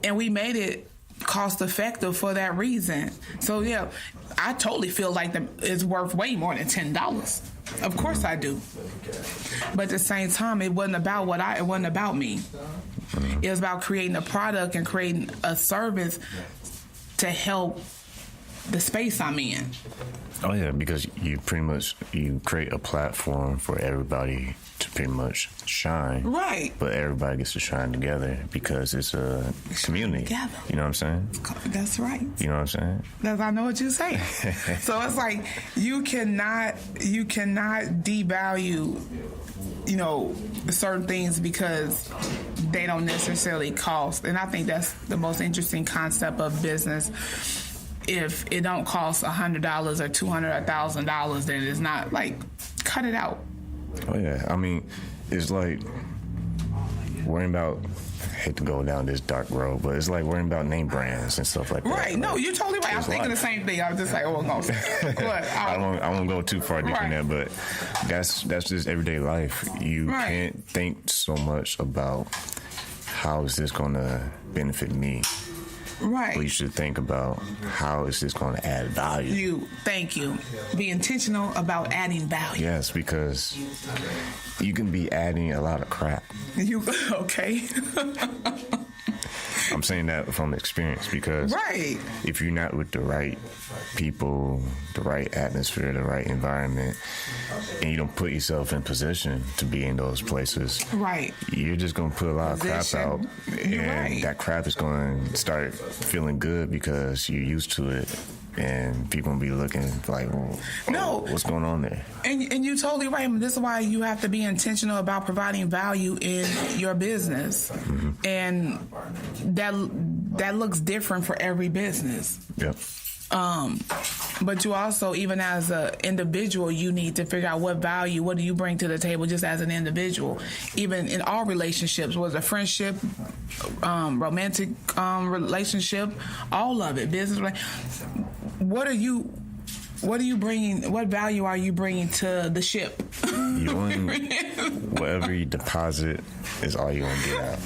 and we made it cost effective for that reason. So yeah, I totally feel like it's worth way more than $10. Of course I do. But at the same time, it wasn't about it wasn't about me. It was about creating a product and creating a service to help the space I'm in. Oh yeah, because you create a platform for everybody to pretty much shine. Right. But everybody gets to shine together because it's a community. Together. You know what I'm saying? That's right. You know what I'm saying? I know what you're saying. So it's like you cannot devalue, certain things because they don't necessarily cost. And I think that's the most interesting concept of business. If it don't cost $100 or $200 or $1,000, then it's not, like, cut it out. Oh yeah, I mean, it's like worrying about. I hate to go down this dark road, but it's like worrying about name brands and stuff like that. Right? No, you're totally right. I was thinking the same thing. I was just like, oh no, I won't go too far deep in there, but that's just everyday life. You can't think so much about how is this going to benefit me. Right. But you should think about how is this going to add value. Thank you. Be intentional about adding value. Yes, because you can be adding a lot of crap. Okay? I'm saying that from experience because if you're not with the right people, the right atmosphere, the right environment, and you don't put yourself in position to be in those places, you're just going to put a lot of crap out, and that crap is going to start feeling good because you're used to it. And people gonna be looking like, what's going on there? And you're totally right. This is why you have to be intentional about providing value in your business, and that looks different for every business. Yep. But you also, even as an individual, you need to figure out what do you bring to the table just as an individual. Even in all relationships, whether a friendship, romantic relationship, all of it, business. What are you bringing? What value are you bringing to the ship? Whatever you deposit is all you're going to get out.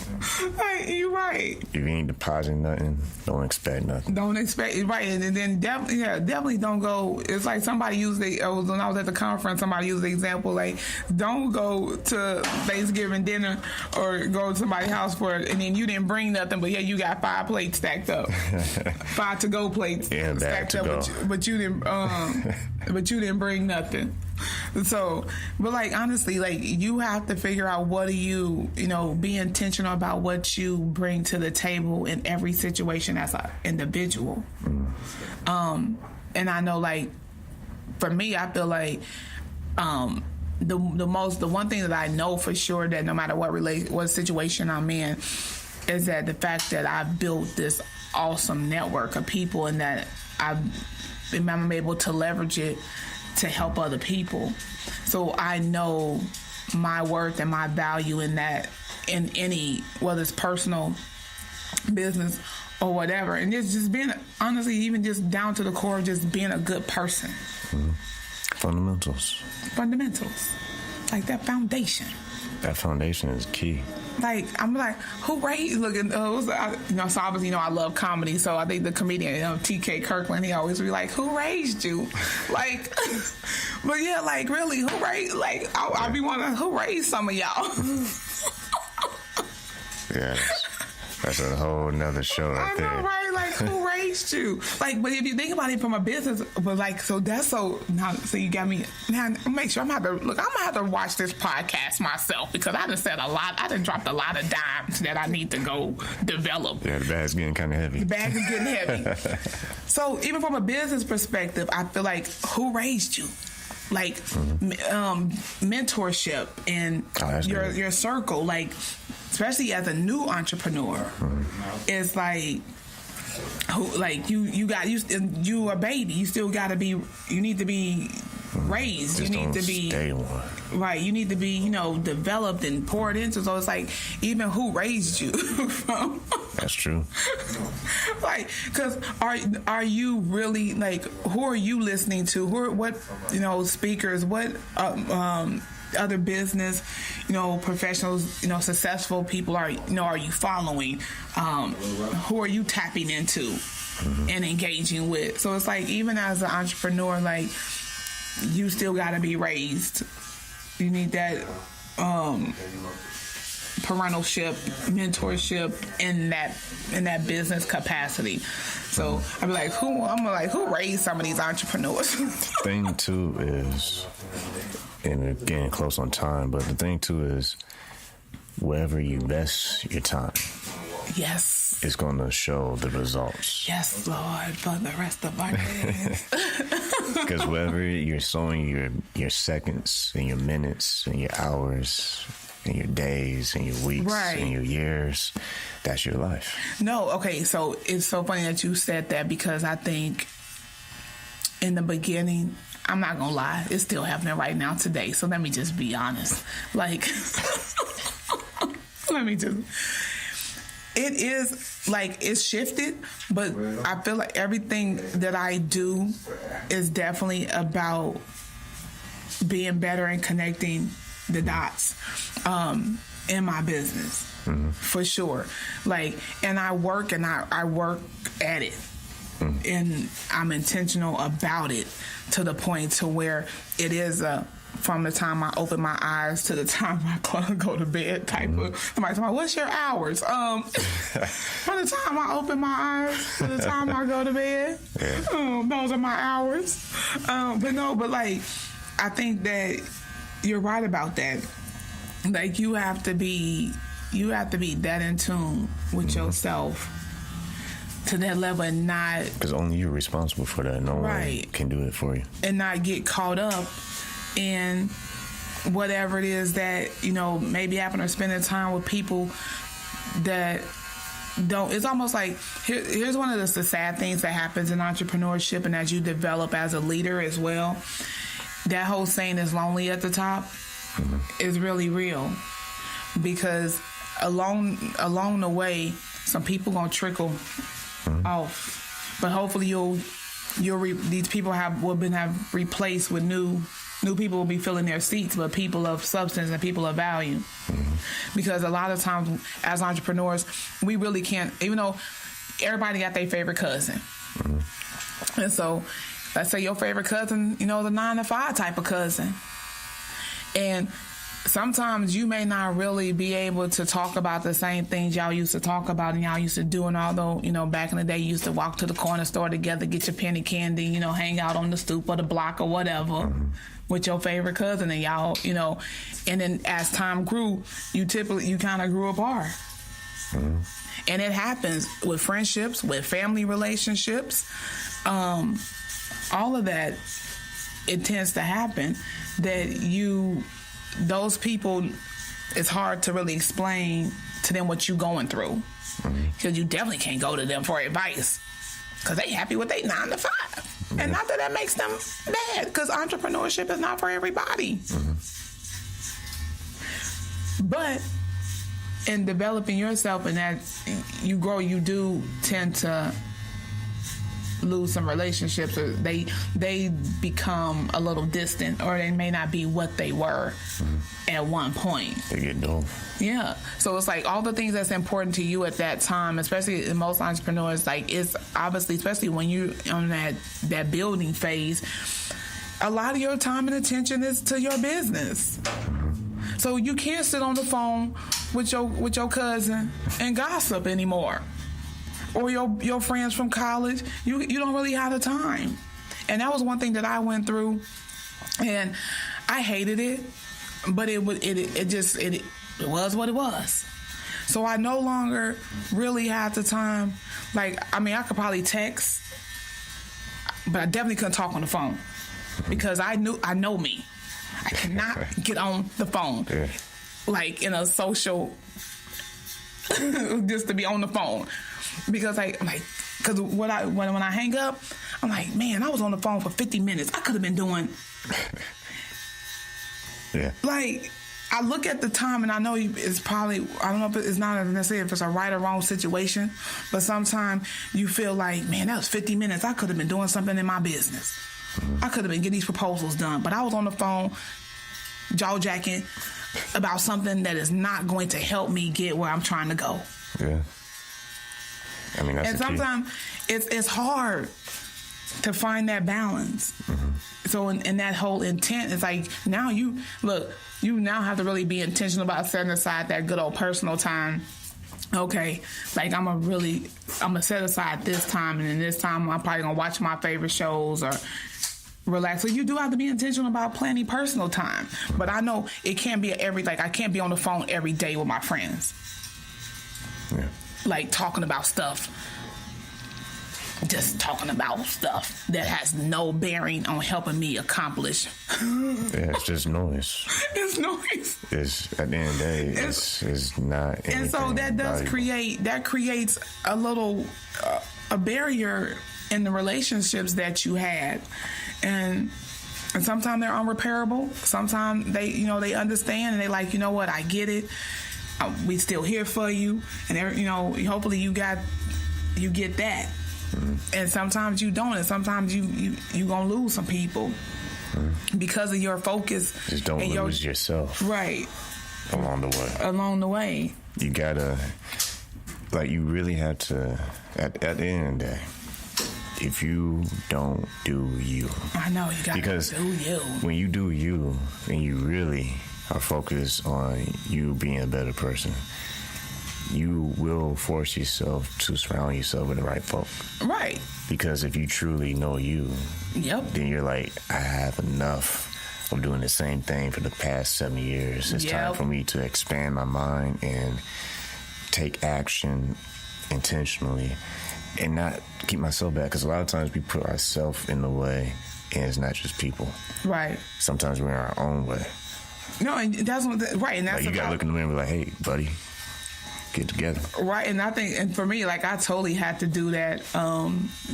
You're right. If you ain't depositing nothing, don't expect nothing. Don't expect, right. And then definitely don't go. It's like somebody used when I was at the conference, somebody used the example, like, don't go to Thanksgiving dinner or go to somebody's house and then you didn't bring nothing, but you got 5 plates stacked up. 5 to-go plates stacked up, but you didn't bring nothing. So, but honestly, you have to figure out what do you be intentional about what you bring to the table in every situation as an individual. And I know, for me, I feel like the one thing that I know for sure that no matter what situation I'm in is that the fact that I've built this awesome network of people and that I'm able to leverage it to help other people. So I know my worth and my value in that, in any, whether it's personal, business, or whatever. And it's just being, honestly, even just down to the core, just being a good person. Fundamentals. Like that foundation. That foundation is key. I'm like, who raised? Looking, so obviously, I love comedy. So I think the comedian T.K. Kirkland, he always be like, "Who raised you?" But yeah, really, who raised? I be wondering who raised some of y'all. Yeah, that's a whole nother show right there. I know, right? Who raised you? But if you think about it from a business, so that's so. Now, so you got me. Now, make sure I'm gonna have to watch this podcast myself because I done said a lot. I done dropped a lot of dimes that I need to go develop. Yeah, the bag's getting kind of heavy. The bag is getting heavy. So even from a business perspective, I feel like who raised you? Mentorship and your circle, especially as a new entrepreneur, is you a baby. You still got to be. You need to be raised. Just you need to be day one. Right. You need to be developed and poured into. So it's even who raised you from. That's true. Because are you really who are you listening to? What speakers? What other business, professionals, successful people are you following? Who are you tapping into and engaging with? So it's like, even as an entrepreneur, like, you still got to be raised. You need that parentalship, mentorship in that business capacity. So I'm like, who raised some of these entrepreneurs? Thing too is, and we're getting close on time, but the thing too is, wherever you invest your time, yes, it's going to show the results. Yes, Lord, for the rest of our days. Because wherever you're sowing your seconds and your minutes and your hours and your days and your weeks and your years, that's your life. No, okay, so it's so funny that you said that, because I think in the beginning, I'm not gonna lie, it's still happening right now today. So let me just be honest. Like, it is like, it's shifted, but I feel like everything that I do is definitely about being better and connecting the dots in my business, for sure. Like, and I work at it, and I'm intentional about it to the point to where it is from the time I open my eyes to the time I go to bed type of. Somebody's like, what's your hours? From the time I open my eyes to the time I go to bed, those are my hours. But like, I think that you're right about that. Like, you have to be that in tune with yourself to that level, and not, because only you're responsible for that. No one can do it for you, and not get caught up in whatever it is that maybe happen, or spending time with people that don't. It's almost like, here's one of the sad things that happens in entrepreneurship, and as you develop as a leader as well, that whole saying is lonely at the top is really real, because along the way, some people gonna trickle off, but hopefully these people will have replaced with new people will be filling their seats, but people of substance and people of value. Because a lot of times as entrepreneurs, we really can't, even though everybody got their favorite cousin, and so let's say your favorite cousin, the 9-to-5 type of cousin, and sometimes you may not really be able to talk about the same things y'all used to talk about and y'all used to do. And although, back in the day, you used to walk to the corner store together, get your penny candy, hang out on the stoop or the block or whatever with your favorite cousin, and y'all, and then as time grew, you kind of grew apart. And it happens with friendships, with family relationships, all of that. It tends to happen that those people, it's hard to really explain to them what you're going through, because you definitely can't go to them for advice, because they happy with their 9-to-5, and not that makes them bad, because entrepreneurship is not for everybody. But in developing yourself and as you grow, you do tend to lose some relationships, or they become a little distant, or they may not be what they were at one point. They get dull. Yeah. So it's like all the things that's important to you at that time, especially in most entrepreneurs, like, it's obviously, especially when you're on that building phase, a lot of your time and attention is to your business. So you can't sit on the phone with your cousin and gossip anymore. Or your friends from college, you don't really have the time. And that was one thing that I went through, and I hated it, but it was what it was. So I no longer really had the time. Like, I could probably text, but I definitely couldn't talk on the phone, because I know me. I cannot get on the phone, like in a social, just to be on the phone. Because because when I hang up, I'm like, man, I was on the phone for 50 minutes. I could have been doing. Like, I look at the time, and I know it's probably, I don't know if it's not necessarily if it's a right or wrong situation, but sometimes you feel like, man, that was 50 minutes. I could have been doing something in my business. I could have been getting these proposals done, but I was on the phone jaw-jacking about something that is not going to help me get where I'm trying to go. Yeah. I mean, that's and sometimes it's hard to find that balance. Mm-hmm. So in that whole intent, it's like now you now have to really be intentional about setting aside that good old personal time. Okay, like I'm gonna set aside this time, and in this time I'm probably gonna watch my favorite shows or relax. So you do have to be intentional about planning personal time. But I know it can't be I can't be on the phone every day with my friends. Yeah. Like talking about stuff. Just talking about stuff that has no bearing on helping me accomplish. Yeah, it's just noise. It's noise. It's at the end of the day, it's not. And so that does valuable. creates a little a barrier in the relationships that you had, and sometimes they're unrepairable. Sometimes they understand and they like, you know what, I get it. We still here for you, and hopefully you get that. Mm-hmm. And sometimes you don't, and sometimes you gonna lose some people because of your focus. Just don't lose yourself, right? Along the way, you gotta, you really have to. At the end of the day, if you don't do you, I know you gotta do you. When you do you, and you really are focused on you being a better person, you will force yourself to surround yourself with the right folk. Right. Because if you truly know you, then you're like, I have enough of doing the same thing for the past 7 years. It's time for me to expand my mind and take action intentionally and not keep myself back. Because a lot of times we put ourselves in the way, and it's not just people. Right. Sometimes we're in our own way. No, and that's right. And that's you gotta look in the mirror and be like, hey, buddy, get together. Right. And I think, and for me, I totally had to do that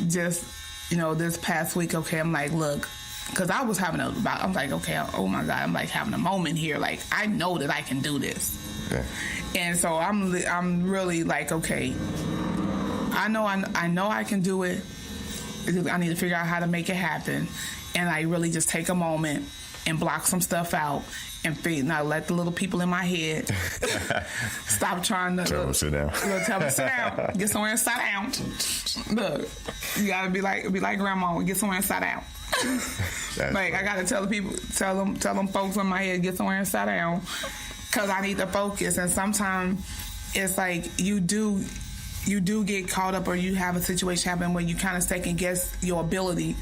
this past week. Okay, I'm like, look, because I was I'm like, okay, oh my God, I'm like having a moment here. Like, I know that I can do this. Okay. And so I'm really like, okay, I know I can do it. I need to figure out how to make it happen. And I really just take a moment and block some stuff out and not let the little people in my head stop trying to tell them sit down. Tell them sit down. Get somewhere and sit down. Look, you gotta be like grandma and get somewhere and sit down. I gotta tell them folks in my head, get somewhere and sit down, because I need to focus. And sometimes it's like you do get caught up, or you have a situation happen where you kind of second guess your ability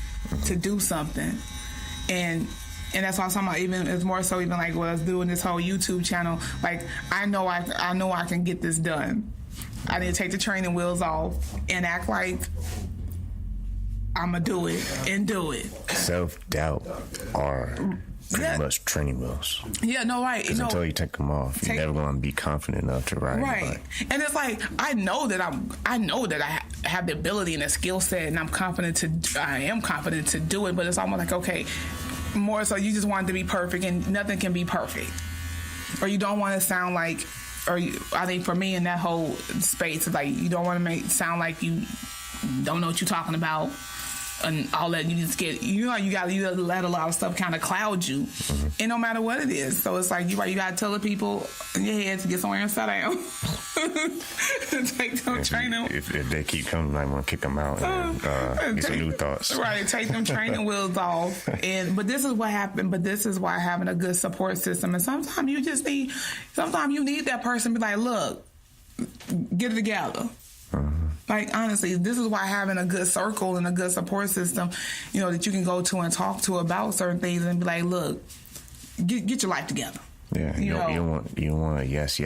to do something. And that's why I'm talking about, even it's more so even like what I was doing this whole YouTube channel. Like, I know I can get this done. I need to take the training wheels off and act like I'm gonna do it and do it. Self-doubt are pretty much training wheels. Yeah, no, right. Because until you take them off, you're never gonna be confident enough to ride. Right. And it's like, I know that I have the ability and the skill set, and I am confident to do it. But it's almost like, okay, more so you just want it to be perfect, and nothing can be perfect, or you don't want to sound like, I think for me in that whole space, it's like you don't want to sound like you don't know what you're talking about, and all that. You just get, you gotta let a lot of stuff kind of cloud you, and no matter what it is. So it's like you gotta tell the people in your head to get somewhere and sit down. Take them training. If they keep coming, I want to kick them out and get some new thoughts. Right, take them training wheels off. But this is what happened. But this is why having a good support system. And sometimes you need that person to be like, look, get it together. Like, honestly, this is why having a good circle and a good support system, that you can go to and talk to about certain things and be like, look, get your life together. Yeah, you don't want a yes.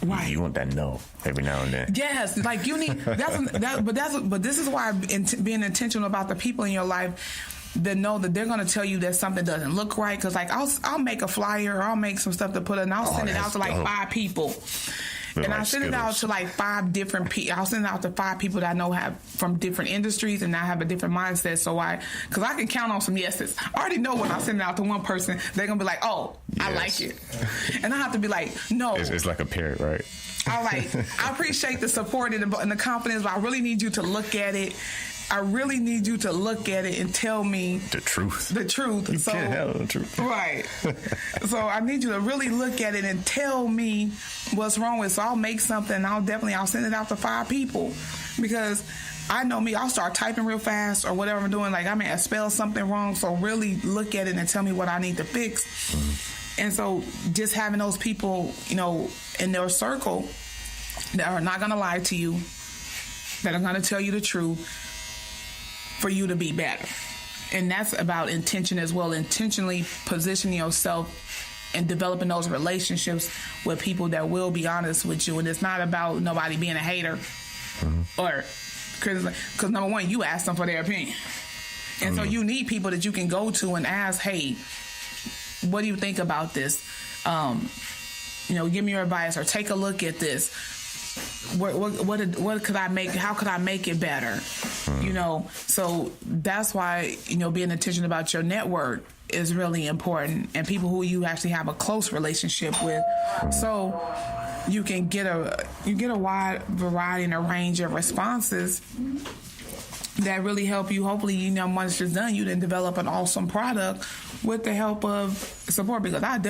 Right. You want that no every now and then. Yes, like you need but this is why being intentional about the people in your life that know that they're going to tell you that something doesn't look right. Because like I'll make a flyer, or I'll make some stuff to put in, and I'll send it out to like 5 people. And I send it out to like 5 different people. I'll send it out to 5 people that I know have from different industries and I have a different mindset. So because I can count on some yeses. I already know when I send it out to one person, they're going to be like, oh, yes, I like it. And I have to be like, no. It's like a parrot, right? I appreciate the support and the confidence, but I really need you to look at it. I really need you to look at it and tell me the truth. You can't handle the truth. Right. So I need you to really look at it and tell me what's wrong with it. So I'll make something and I'll send it out to 5 people, because I know me, I'll start typing real fast or whatever I'm doing. Like, I may have spelled something wrong. So really look at it and tell me what I need to fix. Mm-hmm. And so just having those people, in their circle that are not going to lie to you, that are going to tell you the truth for you to be better. And that's about intention as well, intentionally positioning yourself and developing those relationships with people that will be honest with you. And it's not about nobody being a hater or criticism, because number one, you ask them for their opinion. And so you need people that you can go to and ask, hey, what do you think about this? Give me your advice, or take a look at this. What could I make? How could I make it better? So that's why being intentional about your network is really important, and people who you actually have a close relationship with, so you can get a wide variety and a range of responses that really help you. Hopefully, once it's done, you then develop an awesome product with the help of support. Because I'll be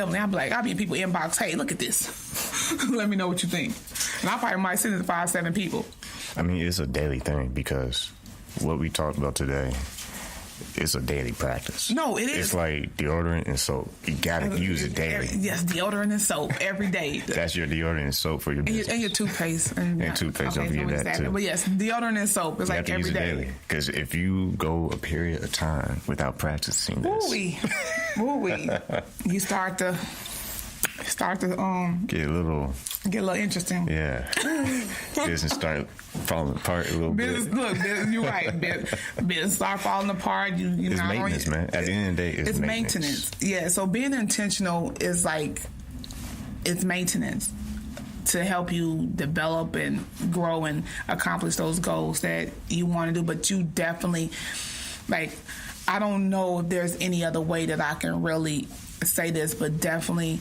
in people inbox, hey, look at this. Let me know what you think. And I probably might send it to 5-7 people. I mean, it's a daily thing, because what we talked about today is a daily practice. No, it is. It's like deodorant and soap. You gotta use it daily. Yes, deodorant and soap every day. That's your deodorant and soap for your business. And your toothpaste. And toothpaste, don't forget that too. But yes, deodorant and soap is like every day. Because if you go a period of time without practicing this, you start to get a little interesting. Yeah. Business start falling apart a little bit. Look, you're right. Business start falling apart. It's maintenance, man. At the end of the day, it's maintenance. Yeah. So being intentional is it's maintenance to help you develop and grow and accomplish those goals that you want to do. But you definitely, I don't know if there's any other way that I can really say this, but definitely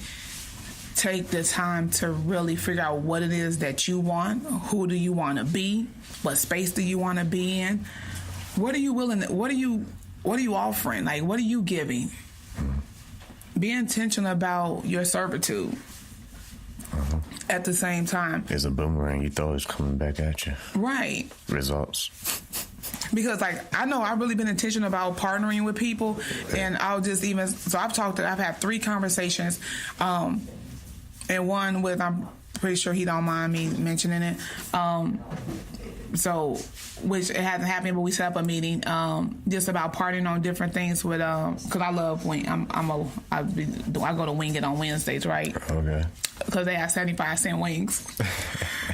take the time to really figure out what it is that you want. Who do you want to be? What space do you want to be in? What are you willing? What are you offering? What are you giving? Be intentional about your servitude. At the same time, there's a boomerang. You thought it was coming back at you. Right. Results. Because I know I've really been intentional about partnering with people, and I've had 3 conversations, and one with, I'm pretty sure he don't mind me mentioning it. Which it hasn't happened, but we set up a meeting just about partnering on different things with, because I love wing. I go to Wing It on Wednesdays, right? Okay. Because they have 75-cent wings.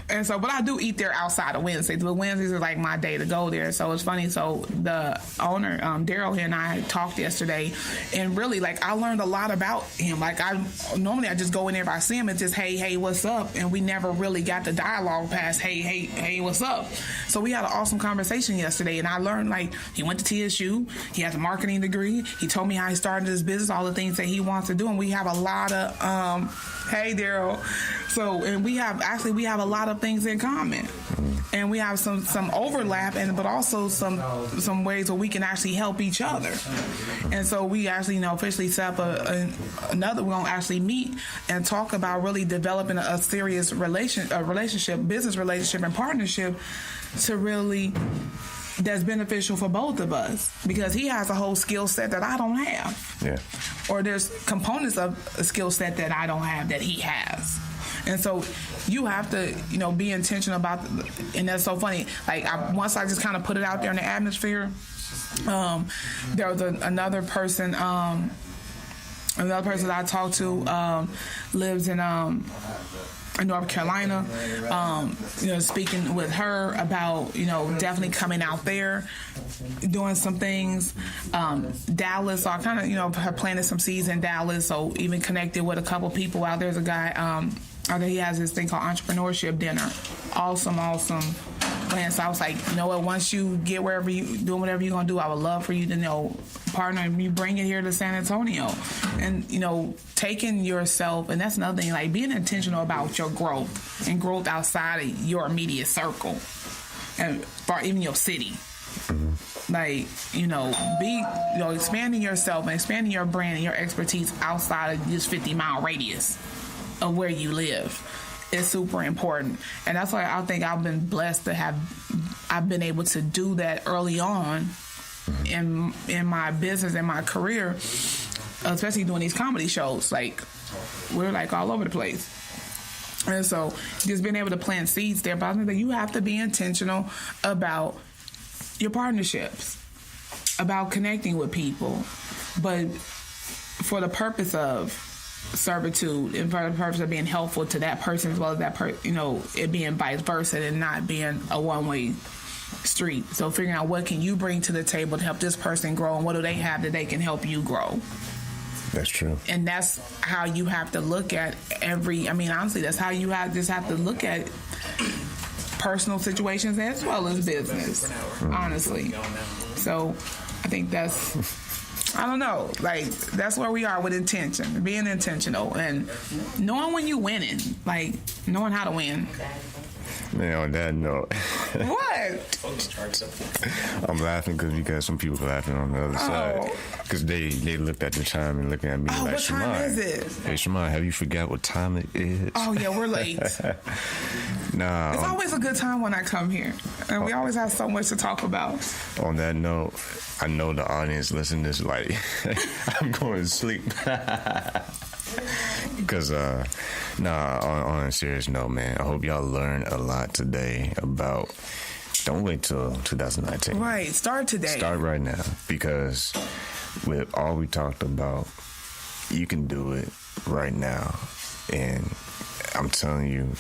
And so, but I do eat there outside of Wednesdays. But Wednesdays is my day to go there. So it's funny. So the owner, Daryl, and I talked yesterday, and really, I learned a lot about him. I just go in there, if I see him, it's just, hey, what's up? And we never really got the dialogue past, hey, what's up? So we had an awesome conversation yesterday, and I learned, he went to TSU, he has a marketing degree, he told me how he started his business, all the things that he wants to do, and we have a lot of, hey, Daryl. So, and we have a lot of things in common, and we have some overlap, but also some ways where we can actually help each other. And so we actually officially set up another. We're gonna actually meet and talk about really developing a serious relationship, business relationship, and partnership to really. That's beneficial for both of us, because he has a whole skill set that I don't have. Yeah. Or there's components of a skill set that I don't have that he has. And so you have to, be intentional about, and that's so funny. Once I just kind of put it out there in the atmosphere, there was another person that I talked to lives in North Carolina, speaking with her about, definitely coming out there, doing some things. Dallas, so I kind of, have planted some seeds in Dallas, so even connected with a couple people out there. There's a guy, he has this thing called Entrepreneurship Dinner. Awesome plan. So I was like, you know what, once you get wherever you doing whatever you're going to do, I would love for you to, partner, and you bring it here to San Antonio. And, taking yourself, and that's another thing, being intentional about your growth and growth outside of your immediate circle and for even your city. Mm-hmm. Like, expanding yourself and expanding your brand and your expertise outside of this 50-mile radius of where you live is super important. And that's why I think I've been blessed to I've been able to do that early on in my business and my career, especially doing these comedy shows. Like, we're like all over the place. And so just being able to plant seeds there. But I think that you have to be intentional about your partnerships, about connecting with people, but for the purpose of servitude and for the purpose of being helpful to that person as well as that it being vice versa and not being a one-way street. So figuring out what can you bring to the table to help this person grow, and what do they have that they can help you grow. That's true. And that's how you have to look at honestly, that's how you have to look at personal situations as well as business, honestly. So I think that's, I don't know, like, that's where we are with intention, being intentional and knowing when you're winning, like knowing how to win. Man, on that note. What? I'm laughing because you got some people laughing on the other side. Because they looked at the time and looking at me like, what time Shemai, is it? Hey, Shemai, have you forgot what time it is? Oh, yeah, we're late. Nah. It's always a good time when I come here. And we always have so much to talk about. On that note, I know the audience listening to this like, I'm going to sleep. Because, on a serious note, man, I hope y'all learned a lot today about, don't wait till 2019. Right, start today. Start right now, because with all we talked about, you can do it right now. And I'm telling you,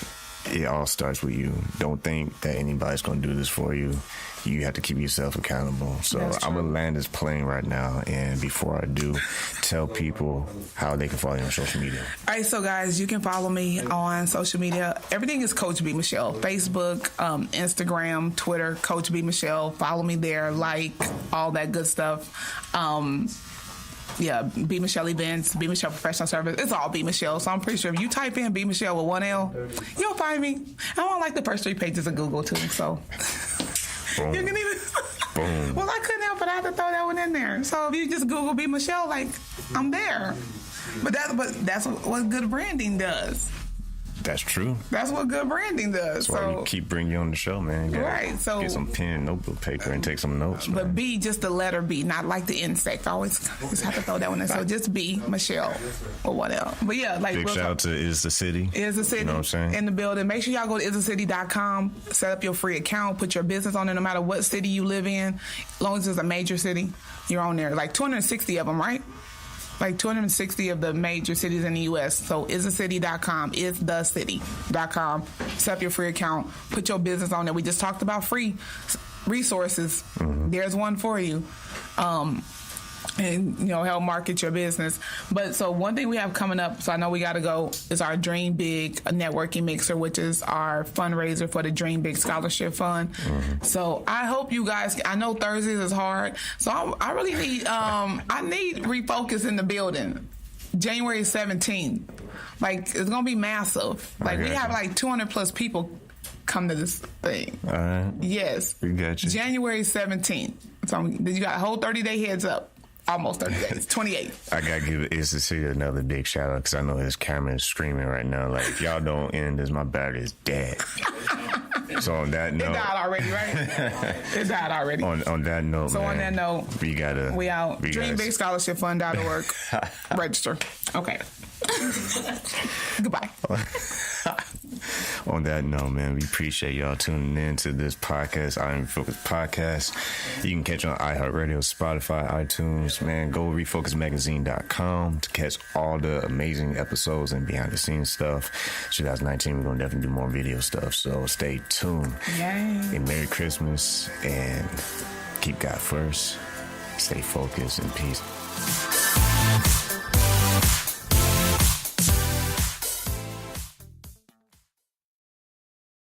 it all starts with you. Don't think that anybody's going to do this for you. You have to keep yourself accountable. So I'm going to land this plane right now. And before I do, tell people how they can follow you on social media. All right, so guys, you can follow me on social media. Everything is Coach B Michele. Facebook, Instagram, Twitter, Coach B Michele. Follow me there, like, all that good stuff. B Michele Events, B Michele Professional Service. It's all B Michele. So I'm pretty sure if you type in B Michele with one L, you'll find me. I'm on like the first 3 pages of Google too. So Boom. you can even. Boom. Well, I couldn't help but I had to throw that one in there. So if you just Google B Michele, like, I'm there. But that's what good branding does. That's true. That's what good branding does. That's why we keep bringing you on the show, man. Right. So get some pen and notebook paper and take some notes. But man. B, just the letter B, not like the insect. I always just have to throw that one in. So just B Michele or whatever. But yeah, like big shout out to Is the City. Is the City. You know what I'm saying? In the building. Make sure y'all go to isthecity.com, set up your free account, put your business on there no matter what city you live in. As long as it's a major city, you're on there. Like 260 of them, right? Like 260 of the major cities in the U.S. So isthecity.com, isthecity.com. Set up your free account. Put your business on there. We just talked about free resources. Mm-hmm. There's one for you. And, help market your business. But so one thing we have coming up, so I know we got to go, is our Dream Big networking mixer, which is our fundraiser for the Dream Big Scholarship Fund. Mm-hmm. So I hope you guys, I know Thursdays is hard. So I really need, I need Refocused in the building. January 17th. Like, it's going to be massive. Like, we have like 200 plus people come to this thing. All right. Yes. We got you. January 17th. So you got a whole 30-day heads up. Almost 30 days, 28. I got to give Is the City another big shout out because I know his camera is screaming right now. Like, if y'all don't end this, my battery is dead. So on that note. It died already, right? It died already. On that note, so man, on that note, we out. DreamBigScholarshipFund.org. Register. Okay. Goodbye. On that note, man, we appreciate y'all tuning in to this podcast, I Am Refocused Podcast. You can catch on iHeartRadio, Spotify, iTunes. Man, go to RefocusMagazine.com to catch all the amazing episodes and behind the scenes stuff. 2019, we're going to definitely do more video stuff, so stay tuned. Yay. And Merry Christmas, and keep God first. Stay focused, and peace.